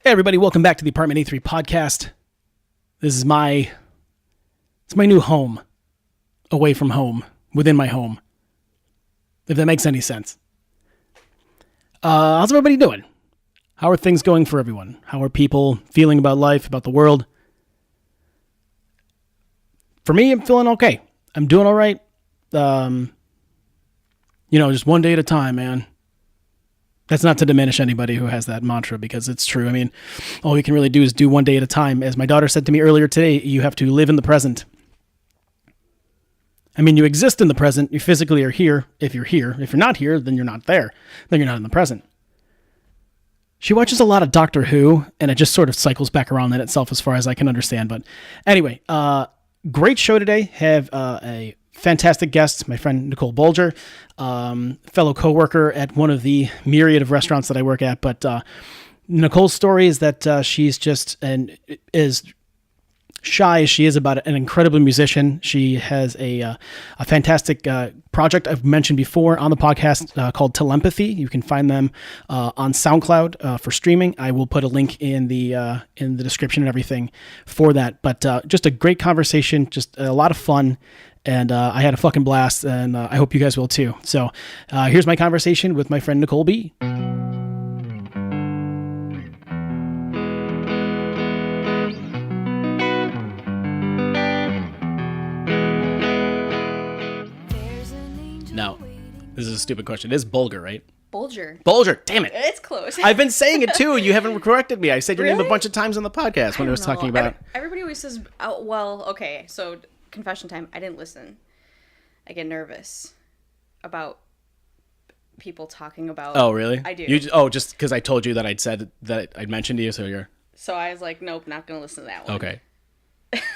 Hey everybody, welcome back to the Apartment A3 podcast. This is it's my new home, away from home, within my home, if that makes any sense. How's everybody doing? How are things going for everyone? How are people feeling about life, about the world? For me, I'm feeling okay. I'm doing all right. Just one day at a time, man. That's not to diminish anybody who has that mantra, because it's true. I mean, all you can really do is do one day at a time. As my daughter said to me earlier today, you have to live in the present. I mean, you exist in the present. You physically are here if you're here. If you're not here, then you're not there. Then you're not in the present. She watches a lot of Doctor Who, and it just sort of cycles back around in itself as far as I can understand. But anyway, great show today. Have a fantastic guest, my friend Nicole Bulger, fellow coworker at one of the myriad of restaurants that I work at. But Nicole's story is that she's just is shy as she is about an incredible musician. She has a fantastic project I've mentioned before on the podcast called Telepathy. You can find them on SoundCloud for streaming. I will put a link in the description and everything for that. But just a great conversation, just a lot of fun. And I had a fucking blast, and I hope you guys will too. So here's my conversation with my friend Nicole B. Now, this is a stupid question. It is Bulger, right? Bulger. Bulger. Damn it. It's close. I've been saying it too. You haven't corrected me. I said your name Really? a bunch of times on the podcast when I was talking about... Everybody always says, oh, well, okay, so confession time. I didn't listen. I get nervous about people talking about... Oh, really? I do. Just because I told you that I'd mentioned to you, so you're... So I was like, nope, not going to listen to that one. Okay.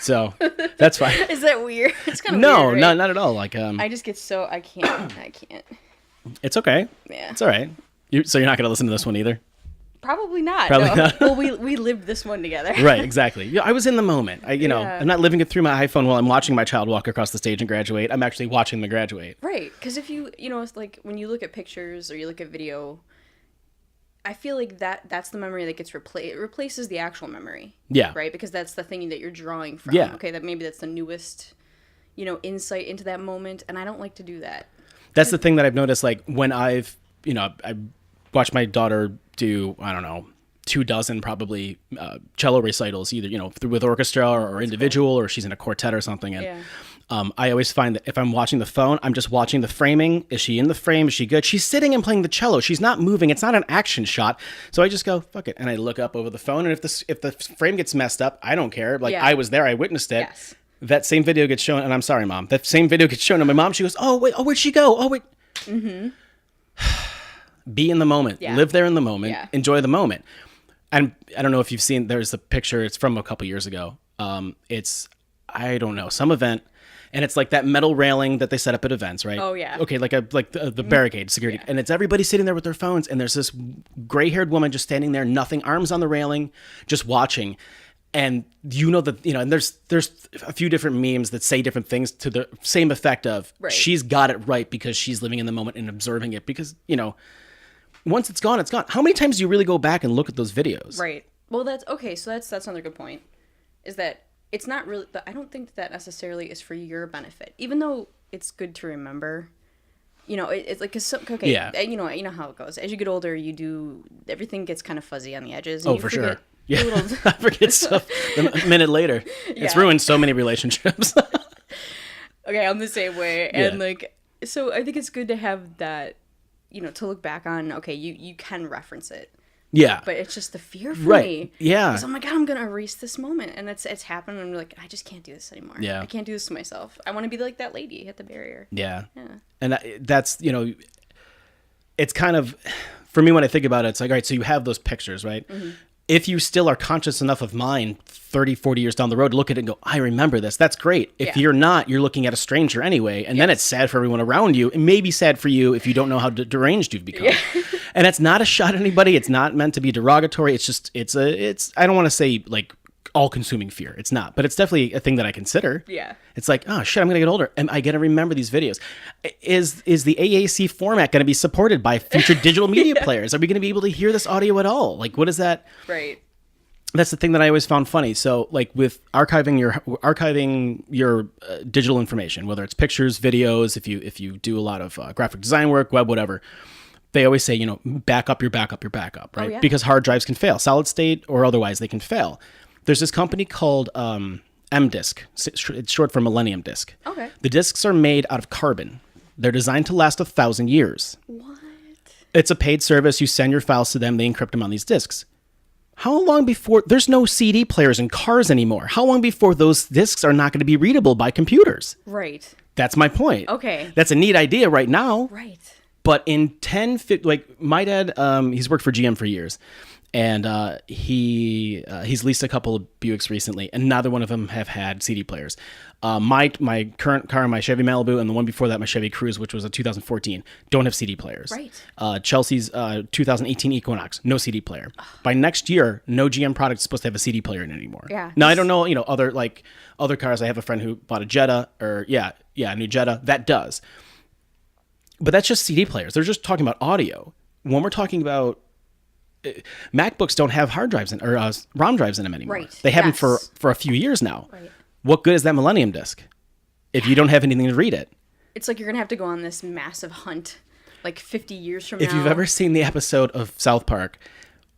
So, that's fine. Is that weird? It's kind of No, weird, right? not at all. Like, I just get so... I can't. It's okay. Yeah. It's all right. So you're not going to listen to this one either? Probably not. Probably no. not. Well, we lived this one together. Right, exactly. Yeah, I was in the moment. Yeah. I'm not living it through my iPhone while I'm watching my child walk across the stage and graduate. I'm actually watching them graduate. Right, because if it's like when you look at pictures or you look at video, I feel like that's the memory that gets replaced. It replaces the actual memory. Yeah. Right, because that's the thing that you're drawing from. Yeah. Okay, that's the newest, insight into that moment, and I don't like to do that. That's the thing that I've noticed, like, when I watched my daughter do, I don't know, 24 probably cello recitals, either, with orchestra or individual, or she's in a quartet or something. And Yeah. I always find that if I'm watching the phone, I'm just watching the framing. Is she in the frame? Is she good? She's sitting and playing the cello. She's not moving. It's not an action shot. So I just go, fuck it. And I look up over the phone. And if the frame gets messed up, I don't care. Like, Yeah. I was there. I witnessed it. Yes. That same video gets shown. And I'm sorry, Mom. That same video gets shown to my mom. She goes, oh, wait. Oh, where'd she go? Oh, wait. Mm-hmm. Be in the moment. Yeah. Live there in the moment. Yeah. Enjoy the moment. And I don't know if you've seen, there's a picture. It's from a couple years ago. It's, I don't know, some event. And it's like that metal railing that they set up at events, right? Oh, yeah. Okay, like the barricade security. Yeah. And it's everybody sitting there with their phones. And there's this gray-haired woman just standing there, nothing, arms on the railing, just watching. And and there's a few different memes that say different things to the same effect of, right. She's got it right because she's living in the moment and observing it because, once it's gone, it's gone. How many times do you really go back and look at those videos? Right. Well, that's okay. So that's another good point. Is that it's not really. I don't think that necessarily is for your benefit, even though it's good to remember. It's like okay. Yeah. You know how it goes. As you get older, everything gets kind of fuzzy on the edges. And you for sure. Yeah. Little... I forget stuff a minute later. It's ruined so many relationships. Okay, I'm the same way, and so I think it's good to have that. To look back on, okay, you can reference it. Yeah. But it's just the fear for right. me. Yeah. Because I'm like, God, I'm going to erase this moment. And it's happened. And I'm like, I just can't do this anymore. Yeah. I can't do this to myself. I want to be like that lady at the barrier. Yeah. Yeah. And that's, it's kind of, for me when I think about it, it's like, all right, so you have those pictures, right? Mm-hmm. If you still are conscious enough of mine 30, 40 years down the road, look at it and go, I remember this. That's great. If you're not, you're looking at a stranger anyway. And then it's sad for everyone around you. It may be sad for you if you don't know how deranged you've become. Yeah. And it's not a shot at anybody. It's not meant to be derogatory. It's just, I don't want to say like all-consuming fear. It's not, but it's definitely a thing that I consider. Yeah. It's like, oh shit, I'm gonna get older, and I gotta remember these videos. Is the AAC format gonna be supported by future digital media players? Are we gonna be able to hear this audio at all? Like, what is that? Right. That's the thing that I always found funny. So, like with archiving your digital information, whether it's pictures, videos, if you do a lot of graphic design work, web, whatever, they always say, back up your backup, right? Oh, yeah. Because hard drives can fail, solid state or otherwise, they can fail. There's this company called M-Disk. It's short for Millennium Disk. Okay. The disks are made out of carbon. They're designed to last 1,000 years. What? It's a paid service. You send your files to them. They encrypt them on these disks. How long before there's no CD players in cars anymore? How long before those disks are not going to be readable by computers? Right. That's my point. Okay. That's a neat idea right now. Right. But in 10, like my dad, he's worked for GM for years, and he's leased a couple of Buicks recently, and neither one of them have had CD players. My current car, my Chevy Malibu, and the one before that, my Chevy Cruze, which was a 2014, don't have CD players. Right. Chelsea's 2018 Equinox, no CD player. By next year, no GM product is supposed to have a CD player in it anymore. Yeah. Now I don't know, other cars. I have a friend who bought a Jetta, or a new Jetta that does. But that's just CD players. They're just talking about audio. When we're talking about MacBooks, don't have hard drives or ROM drives in them anymore. Right. They haven't for a few years now. Right. What good is that Millennium Disk if you don't have anything to read it? It's like you're gonna have to go on this massive hunt, like 50 years from now. If you've ever seen the episode of South Park,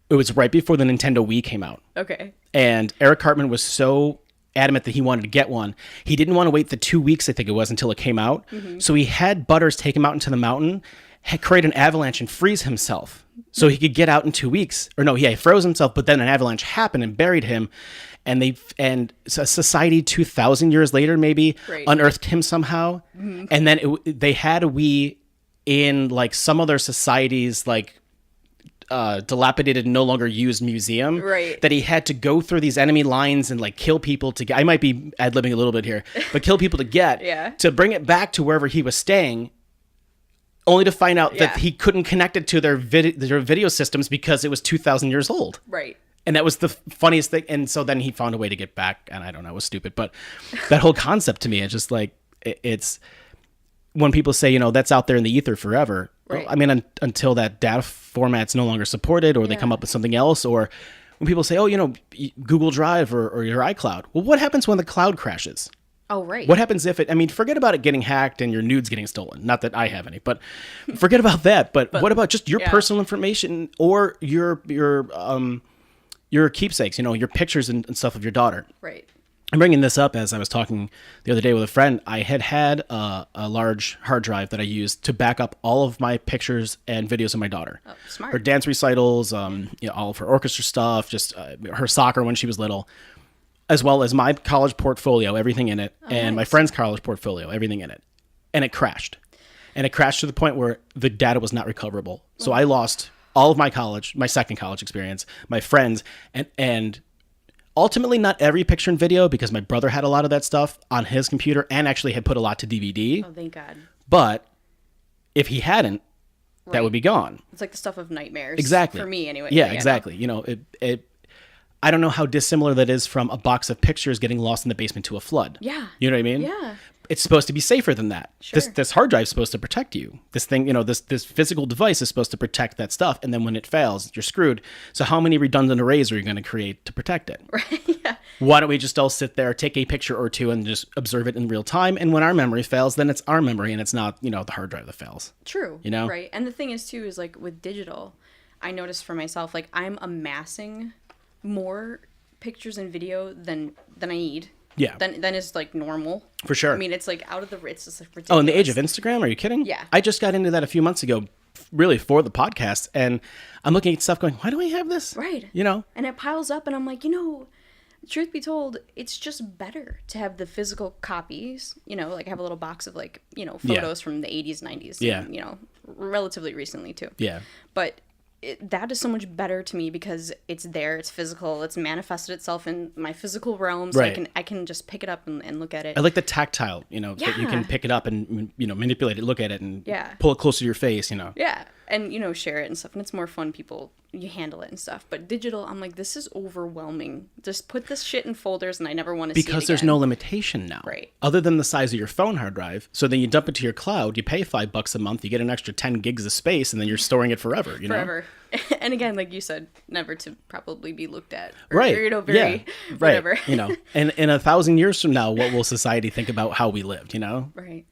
it was right before the Nintendo Wii came out. Okay. And Eric Cartman was so adamant that he wanted to get one. He didn't want to wait the 2 weeks, I think it was, until it came out. Mm-hmm. So he had Butters take him out into the mountain, create an avalanche, and freeze himself so he could get out in 2 weeks. Or no, he froze himself, but then an avalanche happened and buried him. And society 2,000 years later maybe unearthed him somehow. Mm-hmm. And then they had a Wii in like some other society's like dilapidated, no longer used museum. Right. That he had to go through these enemy lines and like kill people to get. I might be ad-libbing a little bit here, but kill people to get to bring it back to wherever he was staying. Only to find out that he couldn't connect it to their video systems because it was 2,000 years old. Right. And that was the funniest thing. And so then he found a way to get back. And I don't know, it was stupid. But that whole concept to me, it's just like, it's when people say, that's out there in the ether forever. Right. Well, I mean, until that data format's no longer supported or they come up with something else. Or when people say, Google Drive or your iCloud. Well, what happens when the cloud crashes? Oh, right. What happens if forget about it getting hacked and your nudes getting stolen. Not that I have any, but forget about that. But what about just your personal information or your keepsakes, your pictures and stuff of your daughter. Right. I'm bringing this up as I was talking the other day with a friend. I had a large hard drive that I used to back up all of my pictures and videos of my daughter. Oh, smart. Her dance recitals, all of her orchestra stuff, just her soccer when she was little, as well as my college portfolio, everything in it, and my friend's college portfolio, everything in it. And it crashed. And it crashed to the point where the data was not recoverable. So I lost all of my second college experience, my friends, and ultimately not every picture and video because my brother had a lot of that stuff on his computer and actually had put a lot to DVD. Oh, thank God. But if he hadn't, that would be gone. It's like the stuff of nightmares. Exactly. For me, anyway. Yeah, exactly. I don't know how dissimilar that is from a box of pictures getting lost in the basement to a flood. Yeah. You know what I mean? Yeah. It's supposed to be safer than that. Sure. This hard drive is supposed to protect you. This thing, this physical device is supposed to protect that stuff. And then when it fails, you're screwed. So how many redundant arrays are you going to create to protect it? Right. Yeah. Why don't we just all sit there, take a picture or two and just observe it in real time? And when our memory fails, then it's our memory and it's not, the hard drive that fails. True. Right. And the thing is too, is like with digital, I noticed for myself, like I'm amassing more pictures and video than I need. Yeah. Then is like normal. For sure. I mean, it's like out of the it's just like ridiculous. Oh, in the age of Instagram? Are you kidding? Yeah. I just got into that a few months ago, really for the podcast, and I'm looking at stuff going, why do I have this? Right. And it piles up, and I'm like, truth be told, it's just better to have the physical copies, like have a little box of like, photos from the 80s, 90s. Yeah. And, relatively recently too. Yeah. But that is so much better to me because it's there, it's physical, it's manifested itself in my physical realm, so right. I can just pick it up and look at it. I like the tactile, that you can pick it up and manipulate it, look at it, and pull it closer to your face, Yeah, and share it and stuff, and it's more fun. People, you handle it and stuff. But digital, I'm like, this is overwhelming. Just put this shit in folders, and I never want to see it Because there's no limitation now, right? Other than the size of your phone hard drive. So then you dump it to your cloud. You pay $5 a month. You get an extra 10 gigs of space, and then you're storing it forever. Forever. And again, like you said, never to probably be looked at. Or, right. Very whatever. Right. And in 1,000 years from now, what will society think about how we lived? Right.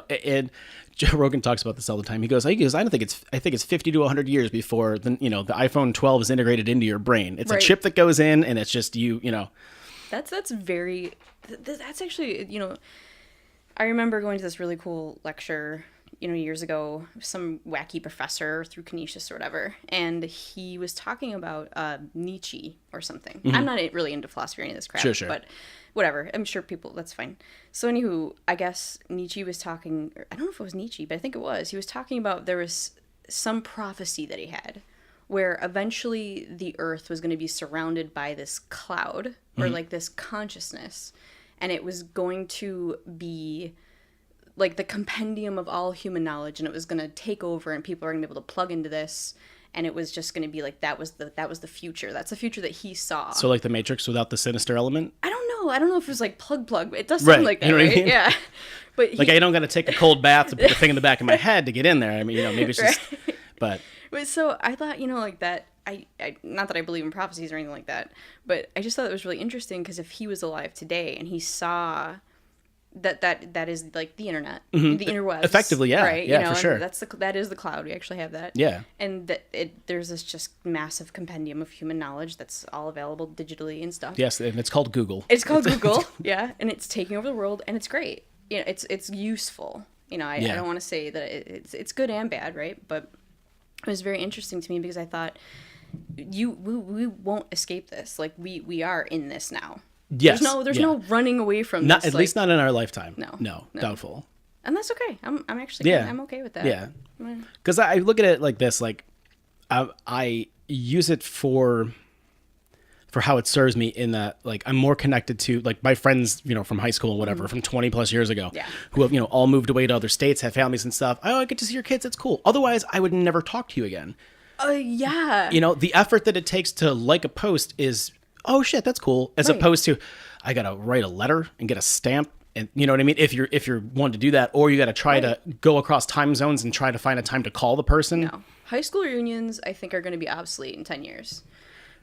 And Joe Rogan talks about this all the time. He goes, I think it's 50 to 100 years before the iPhone 12 is integrated into your brain. It's a chip that goes in, and it's just That's actually, I remember going to this really cool lecture, years ago, some wacky professor through Canisius or whatever, and he was talking about Nietzsche or something. Mm-hmm. I'm not really into philosophy or any of this crap, sure. But whatever. I'm sure that's fine. So anywho, I guess Nietzsche was talking, I don't know if it was Nietzsche, but I think it was. He was talking about there was some prophecy that he had where eventually the earth was going to be surrounded by this cloud or like this consciousness, and it was going to be like the compendium of all human knowledge, and it was going to take over, and people are going to be able to plug into this, and it was just going to be like that was the future. That's the future that he saw. So like the Matrix without the sinister element? I don't know if it was like plug, but it does sound like that, right? I mean? Yeah. But I don't got to take a cold bath to put the thing in the back of my head to get in there. I mean, maybe it's just, but so I thought, like that, I not that I believe in prophecies or anything like that, but I just thought it was really interesting because if he was alive today and he saw that is like the internet, the interwebs, effectively, yeah, right? Yeah, for sure. That is the cloud. We actually have that. Yeah, and there's this just massive compendium of human knowledge that's all available digitally and stuff. Yes, and it's called Google. It's called Google, yeah, and it's taking over the world, and it's great. It's useful. I don't want to say that it's good and bad, right? But it was very interesting to me because I thought we won't escape this. Like we are in this now. Yes. There's no running away from this. At least not in our lifetime. No. Doubtful. And that's okay. I'm actually I'm okay with that. Yeah. Because I look at it like this. Like I use it for how it serves me in that like I'm more connected to like my friends from high school and whatever from 20 plus years ago who have all moved away to other states, have families and stuff. I get to see your kids. It's cool. Otherwise, I would never talk to you again. Yeah. The effort that it takes to like a post is, oh shit, that's cool. As opposed to, I gotta write a letter and get a stamp, and you know what I mean. If you're wanting to do that, or you gotta try to go across time zones and try to find a time to call the person. No, high school reunions I think are going to be obsolete in 10 years.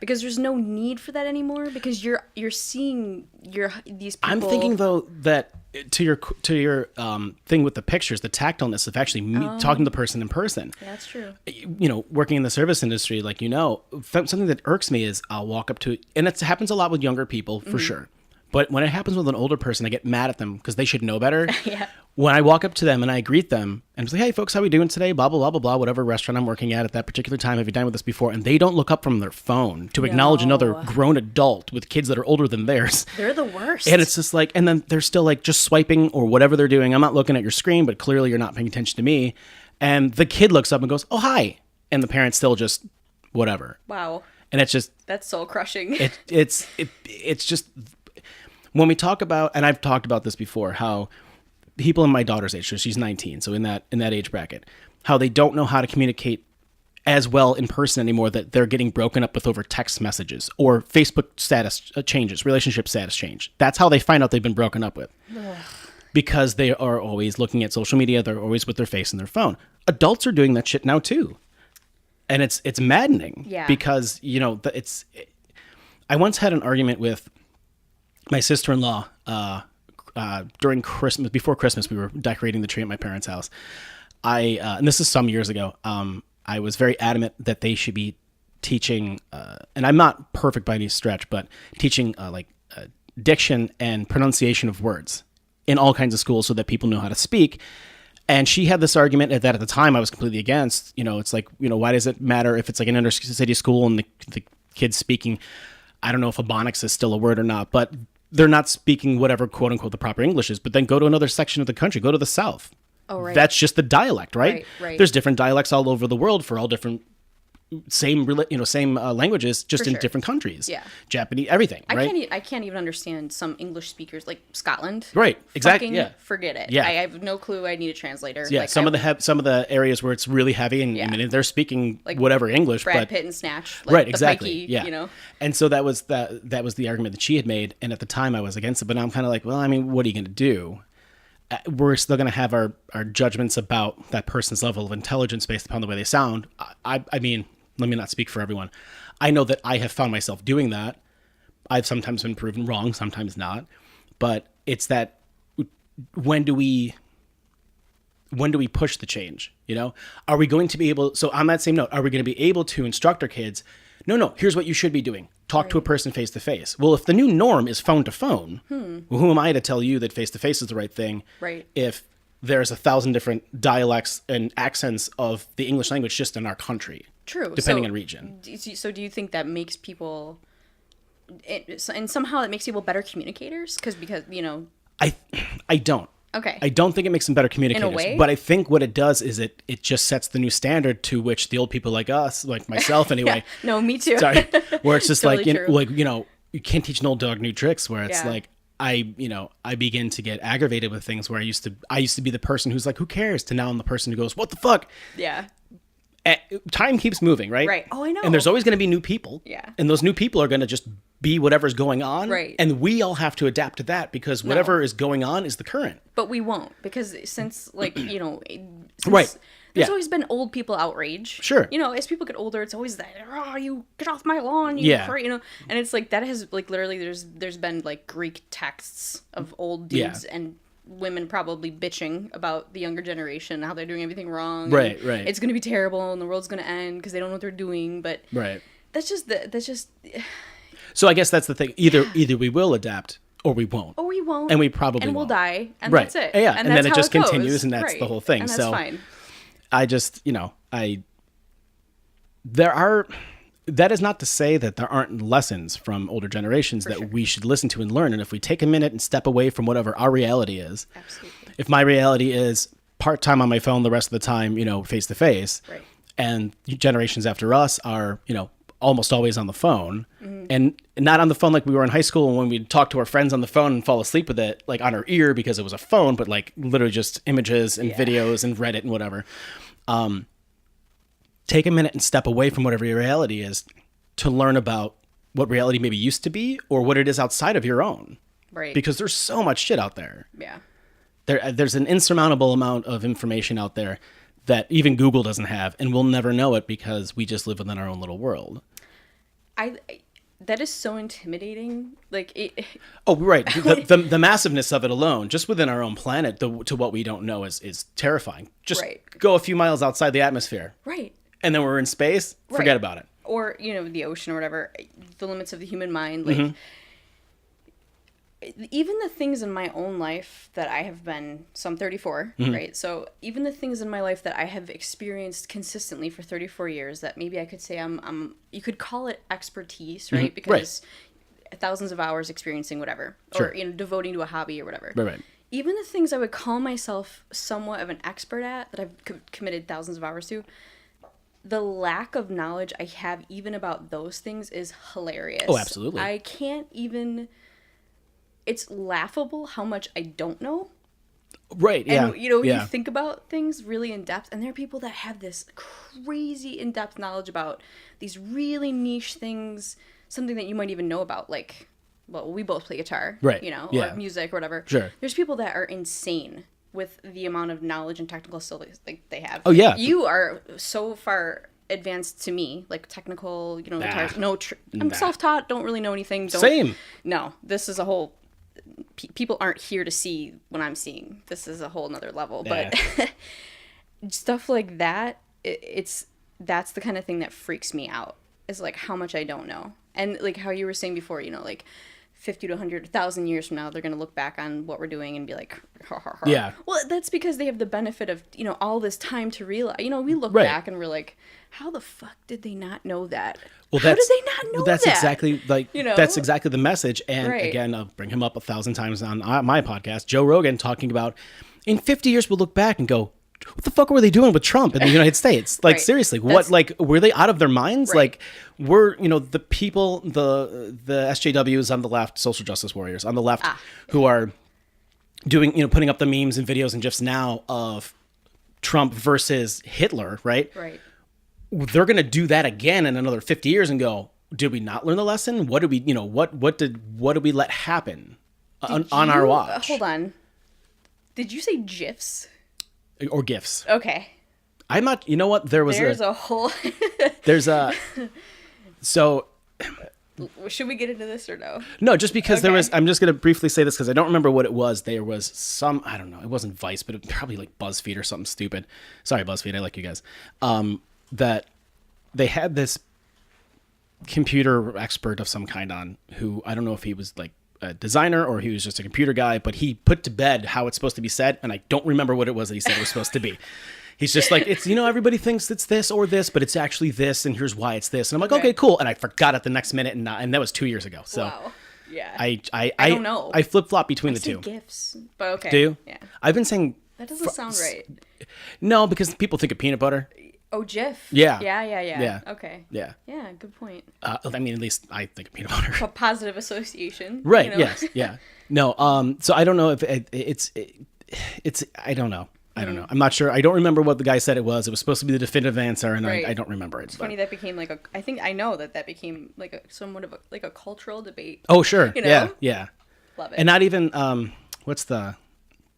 Because there's no need for that anymore. Because you're seeing these people. I'm thinking though that to your thing with the pictures, the tactileness of actually talking to the person in person. Yeah, that's true. Working in the service industry, like something that irks me is I'll walk up to, and it happens a lot with younger people for sure. But when it happens with an older person, I get mad at them because they should know better. Yeah. When I walk up to them and I greet them and say, hey, folks, how we doing today? Blah, blah, blah, blah, blah, whatever restaurant I'm working at that particular time. Have you dined with us before? And they don't look up from their phone to acknowledge another grown adult with kids that are older than theirs. They're the worst. And it's just like, and then they're still like just swiping or whatever they're doing. I'm not looking at your screen, but clearly you're not paying attention to me. And the kid looks up and goes, oh, hi. And the parent's still just whatever. Wow. And it's just. That's soul crushing. It's just. When we talk about, and I've talked about this before, how people in my daughter's age, so she's 19, so in that age bracket, how they don't know how to communicate as well in person anymore, that they're getting broken up with over text messages or Facebook status changes, relationship status change. That's how they find out they've been broken up with. Ugh. Because they are always looking at social media, they're always with their face in their phone. Adults are doing that shit now too. And it's maddening. Yeah. Because, I once had an argument with my sister-in-law, during Christmas, before Christmas, we were decorating the tree at my parents' house. And this is some years ago, I was very adamant that they should be teaching, and I'm not perfect by any stretch, but teaching diction and pronunciation of words in all kinds of schools so that people know how to speak. And she had this argument that at the time I was completely against. It's like, why does it matter if it's like an inner city school and the kids speaking, I don't know if Ebonics is still a word or not, but they're not speaking whatever quote unquote the proper English is. But then go to another section of the country, go to the South. Oh, right. That's just the dialect, right? Right. There's different dialects all over the world for all different same languages, just For in sure. different countries. Yeah. Japanese, everything, right? I can't even understand some English speakers like Scotland. Right, exactly, Fucking yeah. forget it. Yeah. I have no clue. I need a translator. Yeah, Like, some of the areas where it's really heavy, and Yeah. I mean, they're speaking Like whatever English, Brad but Pitt and Snatch. Like right, the exactly, pikey, yeah. You know. And so that was the argument that she had made, and at the time I was against it, but now I'm kind of like, well, I mean, what are you going to do? We're still going to have our judgments about that person's level of intelligence based upon the way they sound. I mean, let me not speak for everyone. I know that I have found myself doing that. I've sometimes been proven wrong, sometimes not. But it's that when do we push the change? You know, are we going to be able? So on that same note, are we going to be able to instruct our kids? No. Here's what you should be doing. Talk to a person face to face. Well, if the new norm is phone to phone, well, who am I to tell you that face to face is the right thing? Right. If there's 1,000 different dialects and accents of the English language just in our country. True. Depending on region. So do you think that makes people, and somehow it makes people better communicators? Because you know. I don't. Okay. I don't think it makes them better communicators. way? But I think what it does is it just sets the new standard to which the old people like us, like myself anyway. Yeah. No, me too. Sorry. Where it's just Totally like, true. You can't teach an old dog new tricks, where it's Yeah. like I begin to get aggravated with things where I used to be the person who's like, who cares? To now I'm the person who goes, what the fuck? Yeah. Time keeps moving, right? Right. Oh, I know. And there's always going to be new people. Yeah. And those new people are going to just be whatever's going on. Right. And we all have to adapt to that because whatever is going on is the current. But we won't, because since Right. There's Yeah. always been old people outrage. Sure. You know, as people get older, it's always that, oh, you get off my lawn, Yeah. you know, and it's like that has like literally there's been like Greek texts of old dudes and women probably bitching about the younger generation, how they're doing everything wrong. Right, and right. It's gonna be terrible and the world's gonna end because they don't know what they're doing. But Right. that's just So I guess that's the thing. Either we will adapt or we won't. we won't, And we probably and we'll won't. die, and Right. that's it. Yeah, and then that's it how just goes. continues, and that's the Right. whole thing. And that's So fine. I just, that is not to say that there aren't lessons from older generations that sure. we should listen to and learn. And if we take a minute and step away from whatever our reality is, Absolutely. if my reality is part-time on my phone, the rest of the time, face to face, Right. and generations after us are, almost always on the phone, Mm-hmm. and not on the phone like we were in high school and when we'd talk to our friends on the phone and fall asleep with it like on our ear because it was a phone, but like literally just images and videos and Reddit and whatever. Take a minute and step away from whatever your reality is to learn about what reality maybe used to be or what it is outside of your own. Right. Because there's so much shit out there. Yeah. There's an insurmountable amount of information out there that even Google doesn't have, and we'll never know it because we just live within our own little world. That is so intimidating. Like it. Oh, right. The massiveness of it alone, just within our own planet, to what we don't know is terrifying. Just Right. go a few miles outside the atmosphere, Right. and then we're in space. Forget Right. about it. Or the ocean or whatever. The limits of the human mind. Like even the things in my own life that I have been. So I'm 34, right? So even the things in my life that I have experienced consistently for 34 years, that maybe I could say I'm. You could call it expertise, right? Because thousands of hours experiencing whatever, Sure. or devoting to a hobby or whatever. Right. Even the things I would call myself somewhat of an expert at, that I've committed thousands of hours to, the lack of knowledge I have even about those things is hilarious. Oh, absolutely. I can't even. It's laughable how much I don't know. Right. Yeah. And, when yeah. you think about things really in depth, and there are people that have this crazy in-depth knowledge about these really niche things, something that you might even know about, like, well, we both play guitar, Right. or music or whatever. Sure. There's people that are insane with the amount of knowledge and technical skill they have. Oh, yeah. You are so far advanced to me, like technical, guitars. No, I'm self-taught, don't really know anything. Same. No, this is a whole... people aren't here to see what I'm seeing. This is a whole nother level. But stuff like that, that's the kind of thing that freaks me out, is like how much I don't know. And like how you were saying before, like 50 to 100, 1,000 years from now, they're going to look back on what we're doing and be like, ha, ha, ha. Yeah. Well, that's because they have the benefit of, all this time to realize, we look Right. back and we're like, how the fuck did they not know that? Well, how did they not know that's that? exactly that's exactly the message. And Right. again, I'll bring him up 1,000 times on my podcast, Joe Rogan, talking about in 50 years, we'll look back and go, what the fuck were they doing with Trump in the United States? Like, Right. seriously, what, like, were they out of their minds? Right. Like, were, the people, the SJWs on the left, social justice warriors on the left, who are doing, putting up the memes and videos and GIFs now of Trump versus Hitler, right? Right. They're going to do that again in another 50 years and go, did we not learn the lesson? What did we, what did we let happen on our watch? Hold on. Did you say GIFs? Or GIFs. Okay. I'm not, you know what? There's a whole... So... Should we get into this or no? No, just because Okay. I'm just going to briefly say this because I don't remember what it was. There was some, I don't know, it wasn't Vice, but it probably like BuzzFeed or something stupid. Sorry, BuzzFeed, I like you guys. That they had this computer expert of some kind on who, I don't know if he was like a designer or he was just a computer guy, but he put to bed how it's supposed to be said, and I don't remember what it was that he said it was supposed to be. He's just like, it's, everybody thinks it's this or this, but it's actually this, and here's why it's this. And I'm like, okay, cool. And I forgot it the next minute, and that was 2 years ago. So Wow. Yeah. I don't know. I flip-flop between the say two. GIFs, but okay. Do you? Yeah. I've been saying... That doesn't sound right. No, because people think of peanut butter. Oh, GIF. Yeah. Yeah. Okay. Yeah. Yeah, good point. I mean, at least I think of peanut butter. A positive association. Right, yes, yeah. No, so I don't know if it's I don't know. I don't know. I'm not sure. I don't remember what the guy said it was. It was supposed to be the definitive answer, and Right. I don't remember it. It's funny that became like I know that became like somewhat of a cultural debate. Oh, sure. You know? Yeah, yeah. Love it. And not even, what's the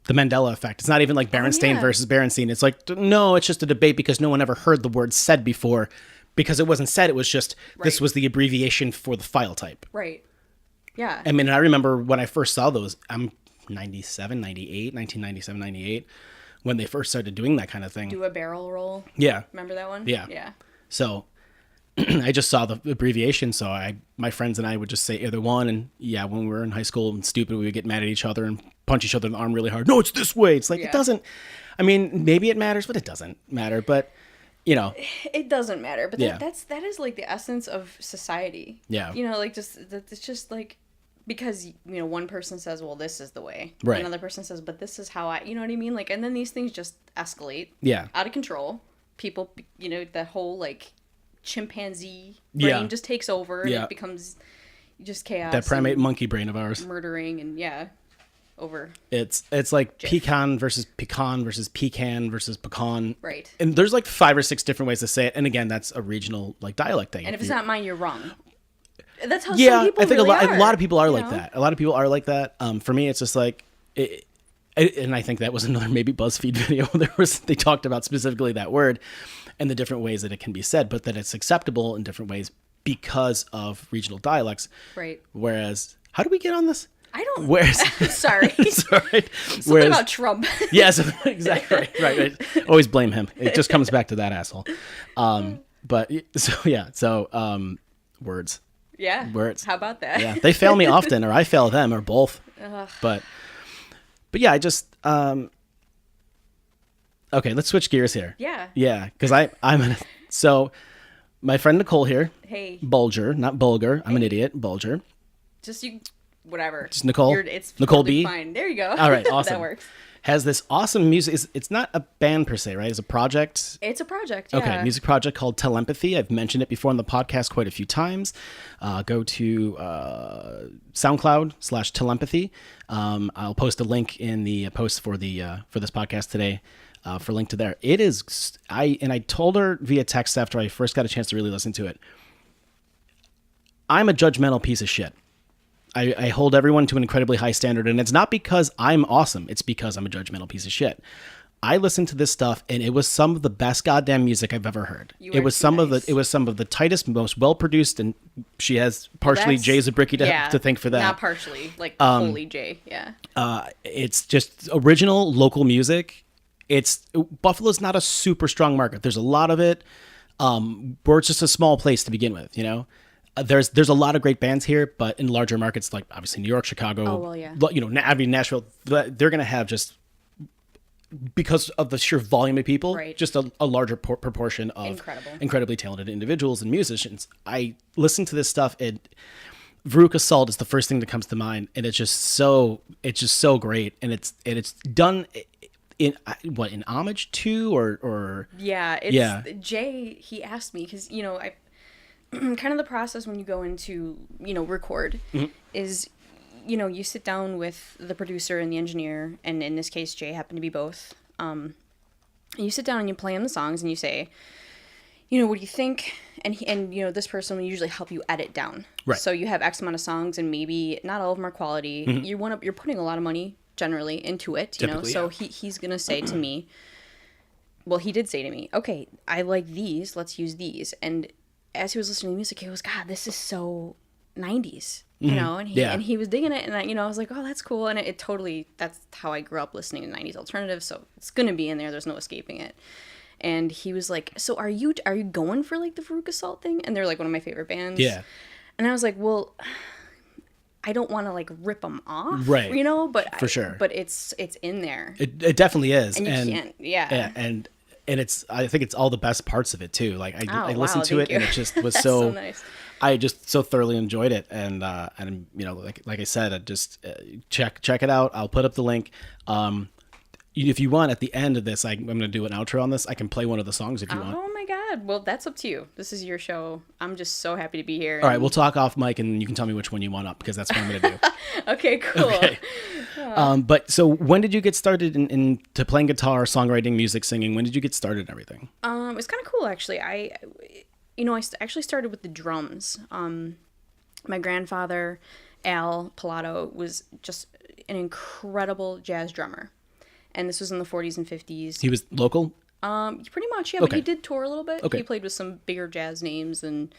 Mandela effect? It's not even like Berenstain yeah. versus Berenstein. It's like, no, it's just a debate because no one ever heard the word said before. Because it wasn't said, it was just, this Right. was the abbreviation for the file type. Right. Yeah. I mean, I remember when I first saw those, I'm 1997, 98, when they first started doing that kind of thing. Do a barrel roll. Yeah. Remember that one? Yeah. Yeah. So I just saw the abbreviation. So my friends and I would just say either one. And yeah, when we were in high school and stupid, we would get mad at each other and punch each other in the arm really hard. No, it's this way. It's like, Yeah. It doesn't, I mean, maybe it matters, but it doesn't matter. But, It doesn't matter, but Yeah. that is like the essence of society. Yeah. Like it's just like because one person says, well, this is the way, Right. Another person says, but this is how I, you know what I mean? Like, and then these things just escalate. Yeah. Out of control. People, the whole like chimpanzee brain Yeah. just takes over and Yeah. it becomes just chaos. that primate and monkey brain of ours. murdering and over. It's like pecan versus pecan versus pecan versus pecan. Right. And there's like 5 or 6 different ways to say it. And again, that's a regional like dialect thing. And if it's not mine, you're wrong. That's how Yeah, some people I think really a lot of people are you like know? that. A lot of people are like that. For me, it's just like, and I think that was another maybe BuzzFeed video. They talked about specifically that word and the different ways that it can be said, but that it's acceptable in different ways because of regional dialects. Right. Whereas, how do we get on this? I don't. Whereas, Sorry. sorry. Something about Trump. Yes, exactly. Right. Always blame him. It just comes back to that asshole. But so words. Yeah. Words. How about that? Yeah, they fail me often, or I fail them, or both. But yeah, I just okay. Let's switch gears here. Yeah. Yeah, because so my friend Nicole here, Hey, Bulger, not Bulger. I'm an idiot. Bulger. just whatever. Just Nicole? It's Nicole totally B? Fine. There you go. All right, awesome. That works. Has this awesome music. It's not a band per se, right? It's a project. It's a project. Yeah. Okay, music project called Telepathy. I've mentioned it before on the podcast quite a few times. Go to SoundCloud/Telepathy. I'll post a link in the post for this podcast today for link to there. It is. I told her via text after I first got a chance to really listen to it. I'm a judgmental piece of shit. I hold everyone to an incredibly high standard, and it's not because I'm awesome. It's because I'm a judgmental piece of shit. I listened to this stuff, and it was some of the best goddamn music I've ever heard. It was some of the tightest, most well produced, and she has partially Jay Zabricki to thank for that. Not partially, like fully Jay. Yeah. It's just original local music. Buffalo's not a super strong market. There's a lot of it. We're just a small place to begin with, There's a lot of great bands here, but in larger markets like obviously New York, Chicago, Oh, well, yeah. Nashville, they're going to have just because of the sheer volume of people, Right. just a larger proportion of incredibly talented individuals and musicians. I listen to this stuff, and Veruca Salt is the first thing that comes to mind, and it's just so great, and it's done. in homage to or Yeah, it's Yeah. Jay. He asked me because I kind of the process when you go into record is you sit down with the producer and the engineer, and in this case Jay happened to be both. And you sit down and you play on the songs and you say, what do you think? And this person will usually help you edit down. Right. So you have X amount of songs, and maybe not all of them are quality. You're putting a lot of money generally into it, Typically, So yeah. he's gonna say to me, well, he did say to me, okay, I like these, let's use these. And as he was listening to music, he goes, God, this is so 90s, and he was digging it, and I was like, oh, that's cool. And it totally, that's how I grew up listening to 90s alternative, so it's gonna be in there, there's no escaping it. And he was like, so are you going for like the Veruca Salt thing? And they're like one of my favorite bands. Yeah. And I was like, well, I don't want to like rip them off, Right. But For sure. But it's in there, It definitely is, and you can't, yeah, and it's, I think it's all the best parts of it too. Like I wow, listened to thank it you. and it just was That's so nice. I just so thoroughly enjoyed it, and like I said, I just check it out. I'll put up the link. If you want, at the end of this, I'm going to do an outro on this. I can play one of the songs if you want. Oh my God. Well, that's up to you. This is your show. I'm just so happy to be here. All right, we'll talk off mic, and you can tell me which one you want up, because that's what I'm going to do. Okay, cool. Okay. But so when did you get started into playing guitar, songwriting, music, singing? When did you get started and everything? It's kind of cool, actually. I actually started with the drums. My grandfather, Al Pilato, was just an incredible jazz drummer. And this was in the 40s and 50s. He was local? Pretty much, yeah. Okay. But he did tour a little bit. Okay. He played with some bigger jazz names, and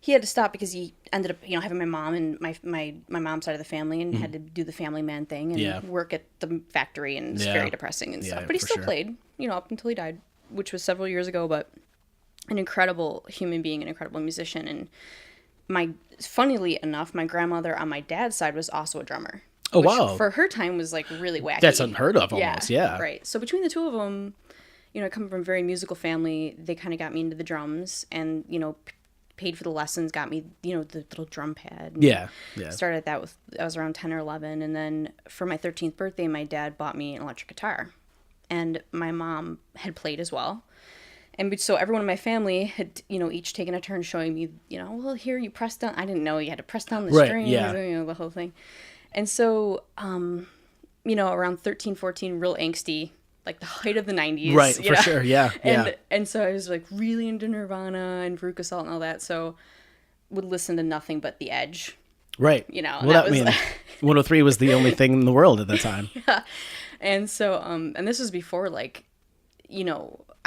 he had to stop because he ended up, having my mom and my mom's side of the family, and had to do the family man thing and work at the factory, and it's very depressing and stuff. But he still played, up until he died, which was several years ago. But an incredible human being, an incredible musician, and funnily enough, my grandmother on my dad's side was also a drummer. Oh, which wow. For her time was like really wacky. That's unheard of almost, yeah. Right. So between the two of them, I come from a very musical family. They kind of got me into the drums, and, paid for the lessons, got me, the little drum pad. Yeah. Started that I was around 10 or 11. And then for my 13th birthday, my dad bought me an electric guitar. And my mom had played as well. And so everyone in my family had, each taken a turn showing me, well, here you press down. I didn't know you had to press down the strings, the whole thing. And so, around 13, 14, real angsty, like the height of the 90s. Right, for sure, yeah. And so I was like really into Nirvana and Veruca Salt and all that, so would listen to nothing but The Edge. Right. Well, that was 103 was the only thing in the world at the time. Yeah. And so, and this was before, like,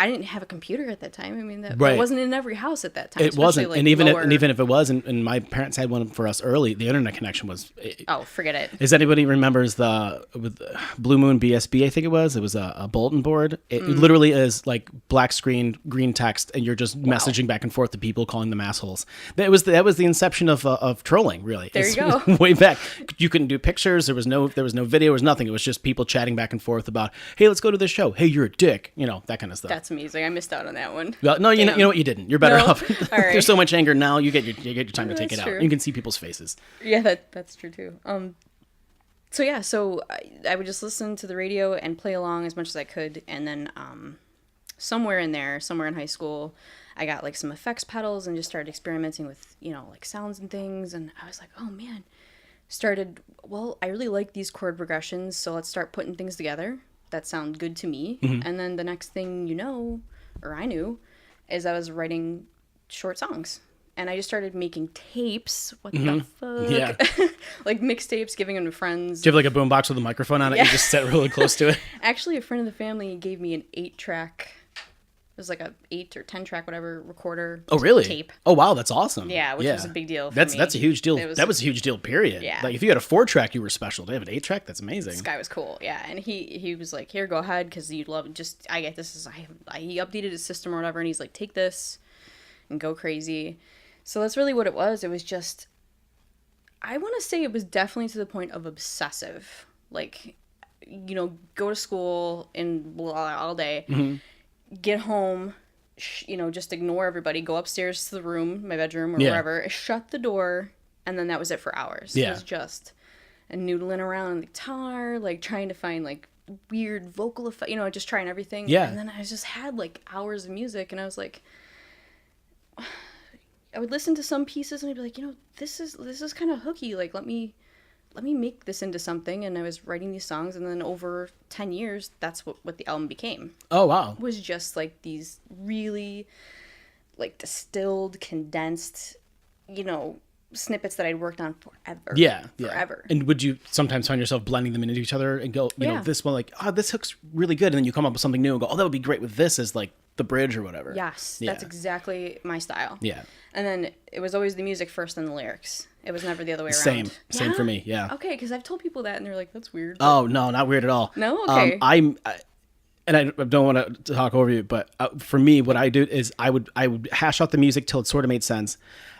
I didn't have a computer at that time. I mean, that wasn't in every house at that time. It wasn't, like and even if it was, and my parents had one for us early, the internet connection was. Oh, forget it. Does anybody remembers with Blue Moon BSB? I think it was. It was a bulletin board. It literally is like black screen, green text, and you're just messaging back and forth to people, calling them assholes. That was the inception of trolling. Really, there you go. Way back, you couldn't do pictures. There was no video. There was nothing. It was just people chatting back and forth about, hey, let's go to this show. Hey, you're a dick. That kind of stuff. That's amazing. I missed out on that one. Well, no, you know what, you didn't. You're better off. All right. There's so much anger now. You get your time to take it True. out. You can see people's faces. Yeah, that's true too. So I would just listen to the radio and play along as much as I could, and then somewhere in high school, I got like some effects pedals and just started experimenting with like sounds and things, and I was like, oh man, I really like these chord progressions, so let's start putting things together that sound good to me. And then the next thing I knew, is I was writing short songs. And I just started making tapes. What the fuck? Yeah. Like mixtapes, giving them to friends. Do you have like a boombox with a microphone on it? Yeah. You just sit really close to it? Actually, a friend of the family gave me an 8-track. It was like a 8 or 10-track, whatever, recorder. Oh, really? Tape. Oh, wow, that's awesome. Yeah, which was a big deal for that's me. That's a huge deal. That was a huge deal, period. Yeah. Like, if you had a 4-track, you were special. To have an 8-track, that's amazing. This guy was cool, yeah. And he was like, here, go ahead, because you'd love it. He updated his system or whatever, and he's like, take this and go crazy. So that's really what it was. It was just, I want to say it was definitely to the point of obsessive. Like, go to school and blah, all day, get home, just ignore everybody, go upstairs to the room, my bedroom or wherever, shut the door, and then that was it for hours. Yeah. It was just noodling around on the guitar, like trying to find like weird vocal effect, just trying everything. Yeah. And then I just had like hours of music, and I was like, I would listen to some pieces and I'd be like, this is kind of hooky. Like, let me make this into something. And I was writing these songs, and then over 10 years, that's what the album became. Oh, wow. Was just like these really like distilled, condensed, snippets that I'd worked on forever. Yeah. Forever. And would you sometimes find yourself blending them into each other and go, this one, like, oh, this hook's really good. And then you come up with something new and go, oh, that would be great with this as like the bridge or whatever. Yes, Yeah. that's exactly my style. Yeah. And then it was always the music first, then the lyrics. It was never the other way around. Same for me. Yeah. Okay, because I've told people that, and they're like, "That's weird." Oh no, not weird at all. No? Okay. And I don't want to talk over you, but for me, what I do is I would hash out the music till it sort of made sense,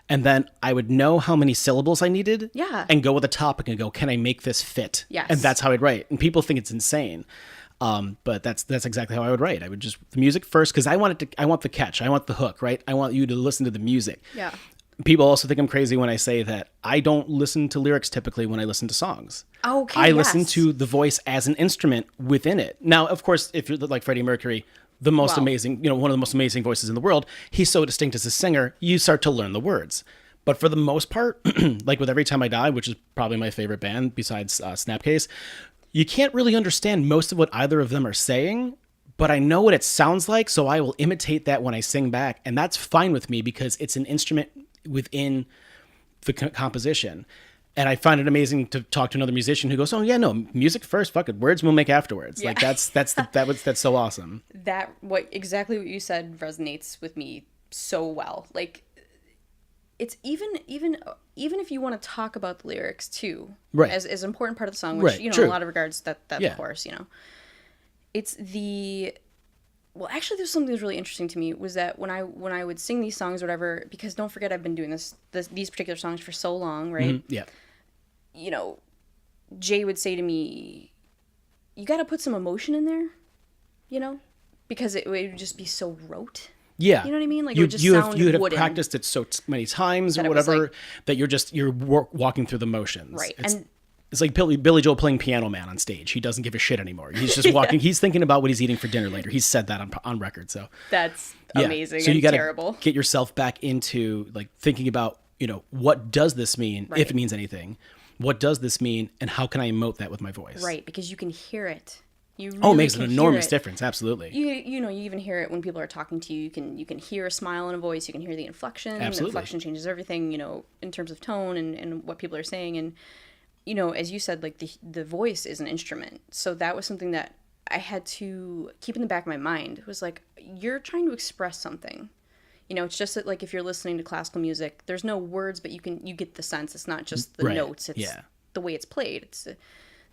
and then I would know how many syllables I needed. Yeah. And go with a topic and go, can I make this fit? Yes. And that's how I'd write. And people think it's insane. But that's exactly how I would write. I would just the music first, because I want the catch. I want the hook, right? I want you to listen to the music. Yeah. People also think I'm crazy when I say that I don't listen to lyrics typically when I listen to songs. Okay. I listen to the voice as an instrument within it. Now, of course, if you're like Freddie Mercury, the most amazing, one of the most amazing voices in the world, he's so distinct as a singer, you start to learn the words. But for the most part, like with Every Time I Die, which is probably my favorite band besides Snapcase, you can't really understand most of what either of them are saying, but I know what it sounds like, so I will imitate that when I sing back, and that's fine with me because it's an instrument within the composition. And I find it amazing to talk to another musician who goes, "Oh yeah, no, music first, fuck it, words we'll make afterwards." Yeah. Like that's so awesome. Exactly what you said resonates with me so well. Like, it's even if you want to talk about the lyrics too, right, as an important part of the song, which right, in true. a lot of regards that yeah. Of course, it's the. Well, actually, there's something that's really interesting to me was that when I would sing these songs or whatever, because don't forget I've been doing these particular songs for so long, right? Mm-hmm. Yeah. Jay would say to me, "You got to put some emotion in there," because it would just be so rote. Yeah. You know what I mean? Like, it would just sound you have wooden. practiced it so many times that or whatever that you're walking through the motions. Right. It's like Billy Joel playing Piano Man on stage. He doesn't give a shit anymore. He's just walking. He's thinking about what he's eating for dinner later. He's said that on record. So that's amazing. So you got to get yourself back into like thinking about, what does this mean, right, if it means anything? What does this mean, and how can I emote that with my voice? Right, because you can hear it. You really it makes an enormous difference. Absolutely. You even hear it when people are talking to you. You can hear a smile in a voice. You can hear the inflection. Absolutely. The inflection changes everything. In terms of tone and what people are saying. And as you said, like the voice is an instrument. So that was something that I had to keep in the back of my mind. It was like, you're trying to express something. It's just that, like, if you're listening to classical music, there's no words, but you get the sense. It's not just the notes. It's the way it's played. It's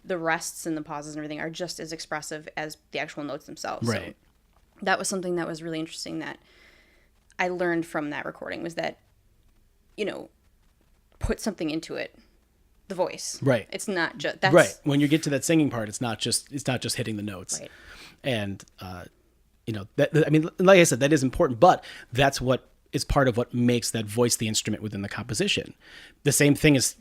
the rests and the pauses and everything are just as expressive as the actual notes themselves. Right. So that was something that was really interesting that I learned from that recording was that, put something into it. The voice. Right. It's not just right. When you get to that singing part, it's not just hitting the notes. Right. And like I said, that is important, but that's what is part of what makes that voice the instrument within the composition. The same thing as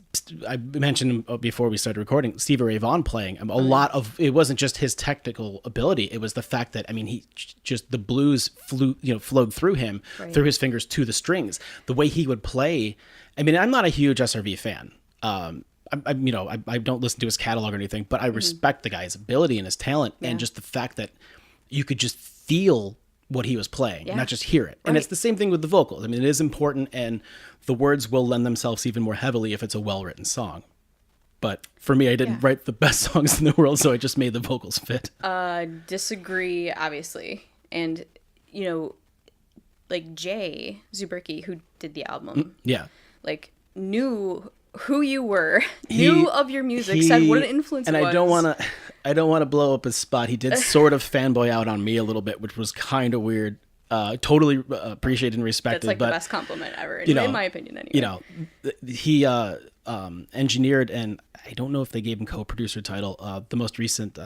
I mentioned before we started recording, Stevie Ray Vaughan playing. A lot of it wasn't just his technical ability; it was the fact that he just the blues flowed through him, right, through his fingers to the strings. The way he would play. I'm not a huge SRV fan. I don't listen to his catalog or anything, but I respect the guy's ability and his talent, and just the fact that you could just feel what he was playing, not just hear it. Right. And it's the same thing with the vocals. It is important, and the words will lend themselves even more heavily if it's a well-written song. But for me, I didn't write the best songs in the world, so I just made the vocals fit. Disagree, obviously. And, like Jay Zubricki, who did the album, knew who you were, knew of your music, said what an influence it was. And I don't want to blow up his spot. He did sort of fanboy out on me a little bit, which was kind of weird. Totally appreciated and respected. That's the best compliment ever, in my opinion, anyway. He engineered, and I don't know if they gave him co-producer title, the most recent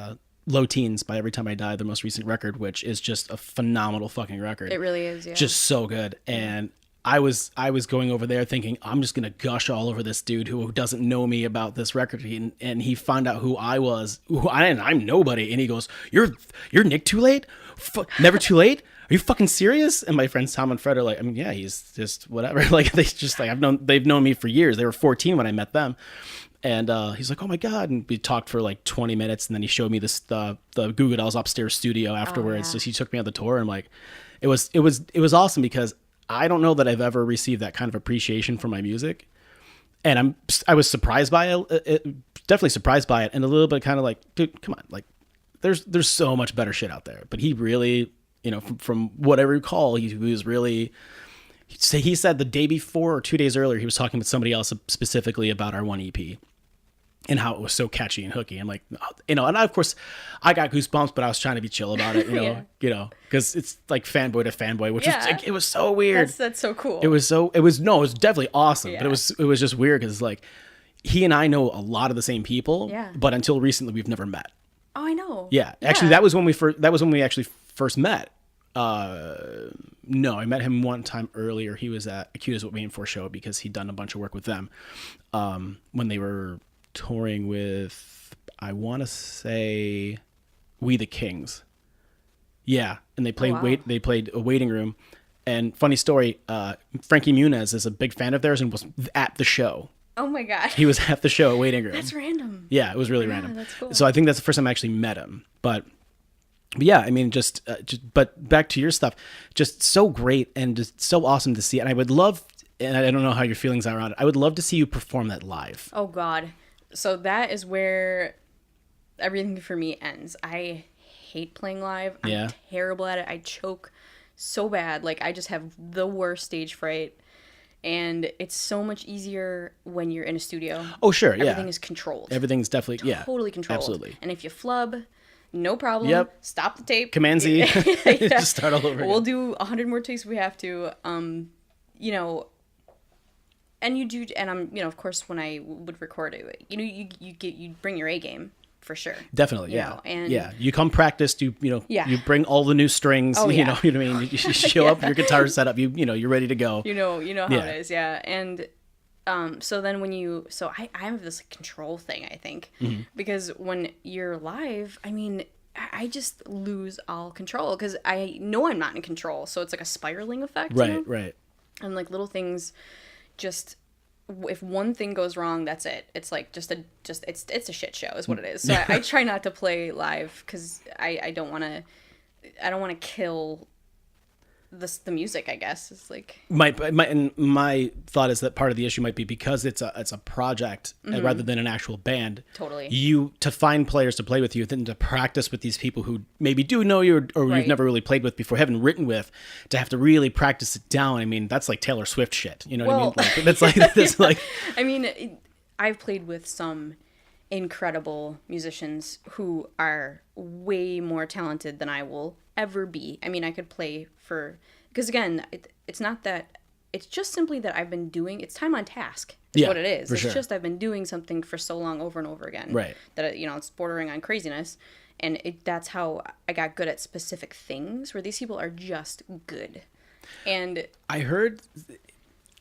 Low Teens by Every Time I Die, the most recent record, which is just a phenomenal fucking record. It really is, yeah. Just so good. And I was going over there thinking I'm just gonna gush all over this dude who doesn't know me about this record, and he found out who I was, I'm nobody, and he goes, "You're Nick Too Late, never too late. Are you fucking serious?" And my friends Tom and Fred are like, I mean, yeah, he's just whatever. Like they just like they've known me for years. They were 14 when I met them, and he's like, "Oh my god!" And we talked for like 20 minutes, and then he showed me the Goo Goo Dolls upstairs studio afterwards. yeah. So he took me on the tour, and like, it was awesome because I don't know that I've ever received that kind of appreciation for my music, and I was surprised by it, definitely surprised by it, and a little bit kind of like, dude, come on, like, there's so much better shit out there. But he really, you know, from what I recall, he was really. He said the day before or 2 days earlier, he was talking with somebody else specifically about our one EP and how it was so catchy and hooky. I'm like, you know, and of course I got goosebumps, but I was trying to be chill about it, Yeah. you know, because it's like fanboy to fanboy, which Yeah. it was so weird. That's so cool. It was definitely awesome, but Yeah. it was just weird because like he and I know a lot of the same people, Yeah. but until recently we've never met. Oh, I know. Yeah, actually, that was when we actually first met. No, I met him one time earlier. He was at Acute Is What Waiting For show because he'd done a bunch of work with them when they were touring with, I want to say, We the Kings. Yeah, and they played wow. they played a Waiting Room. And funny story, Frankie Muniz is a big fan of theirs and was at the show. Oh my god. He was at the show at Waiting Room. That's random. Yeah, it was really random. That's cool. So I think that's the first time I actually met him. But yeah, I mean, but back to your stuff, just so great and just so awesome to see. And I would love, and I don't know how your feelings are on it, I would love to see you perform that live. Oh god. So that is where everything for me ends. I hate playing live. Yeah. I'm terrible at it. I choke so bad. Like, I just have the worst stage fright. And it's so much easier when you're in a studio. Oh, sure, yeah. Everything is controlled. Everything's definitely, yeah. Totally controlled. Absolutely. And if you flub, no problem. Yep. Stop the tape. Command Z. Yeah. Just start all over We'll again. do 100 more takes if we have to. You know, and you do, and I'm, you know, of course, when I would record it, you know, you bring your A game for sure. Definitely, You yeah. know, and- yeah, you come practiced, you know, Yeah. you bring all the new strings, Oh, you yeah. know what I mean? You show up, your guitar's set up, you know, you're ready to go. You know how Yeah. it is, yeah. And so then I have this control thing, I think, Mm-hmm. because when you're live, I mean, I just lose all control because I know I'm not in control. So it's like a spiraling effect. Right, you know? right. And like little things, just if one thing goes wrong, that's it. It's like it's a shit show is what it is. So I try not to play live because I don't want to kill the music, I guess. It's like My thought is that part of the issue might be because it's a project rather than an actual band. Totally. You to find players to play with you, then to practice with these people who maybe do know you or Right. you've never really played with before, haven't written with, to have to really practice it down. I mean, that's like Taylor Swift shit. You know what I mean? Well- Like, that's like I mean, I've played with some incredible musicians who are way more talented than I will ever be. I mean, I could play because again, it's not that, it's just simply that I've been doing, it's time on task is Yeah, what it is. for It's sure. just I've been doing something for so long over and over again. Right. That, you know, it's bordering on craziness. And that's how I got good at specific things where these people are just good. And I heard,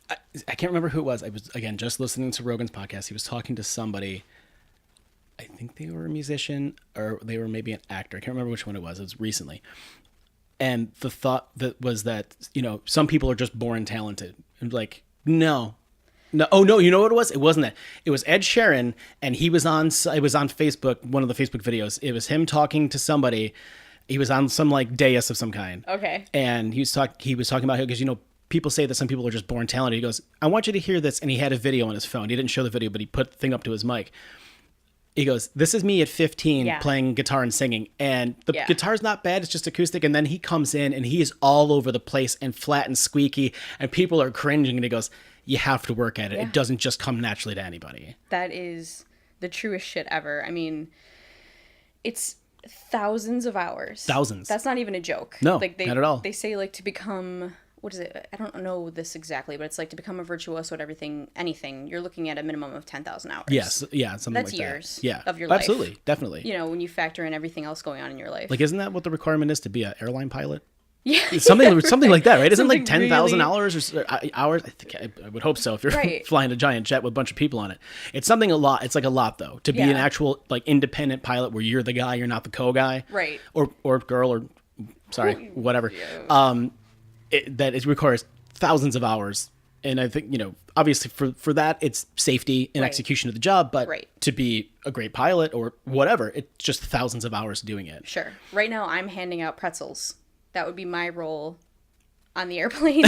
I can't remember who it was. I was, again, just listening to Rogan's podcast. He was talking to somebody. I think they were a musician or they were maybe an actor. I can't remember which one it was. It was recently. And the thought that was that, you know, some people are just born talented. And like, no. Oh, no, you know what it was? It wasn't that. It was Ed Sheeran, and it was on Facebook, one of the Facebook videos. It was him talking to somebody. He was on some like dais of some kind. okay. And he was talking about it because, you know, people say that some people are just born talented. He goes, I want you to hear this. And he had a video on his phone. He didn't show the video, but he put the thing up to his mic. He goes, this is me at 15 Yeah. playing guitar and singing. And the Yeah. guitar's not bad. It's just acoustic. And then he comes in and he is all over the place and flat and squeaky. And people are cringing. And he goes, you have to work at it. Yeah. It doesn't just come naturally to anybody. That is the truest shit ever. I mean, it's thousands of hours. Thousands. That's not even a joke. No, like not at all. They say like to become, what is it? I don't know this exactly, but it's like to become a virtuoso at anything, you're looking at a minimum of 10,000 hours. Yes. Yeah. Something That's like years that. Yeah. of your life. Absolutely. Definitely. You know, when you factor in everything else going on in your life. Like, isn't that what the requirement is to be an airline pilot? something like that, right? Isn't it like Something $10,000 or hours? I think I would hope so. If you're Right. flying a giant jet with a bunch of people on it, it's something a lot. It's like a lot though to be an Yeah. actual like independent pilot where you're the guy, you're not the co-guy, Right. or girl, or sorry, whatever. That it requires thousands of hours, and I think obviously for that it's safety and Right. execution of the job, but Right. to be a great pilot or whatever, it's just thousands of hours doing it. Sure. Right now, I'm handing out pretzels. That would be my role on the airplane.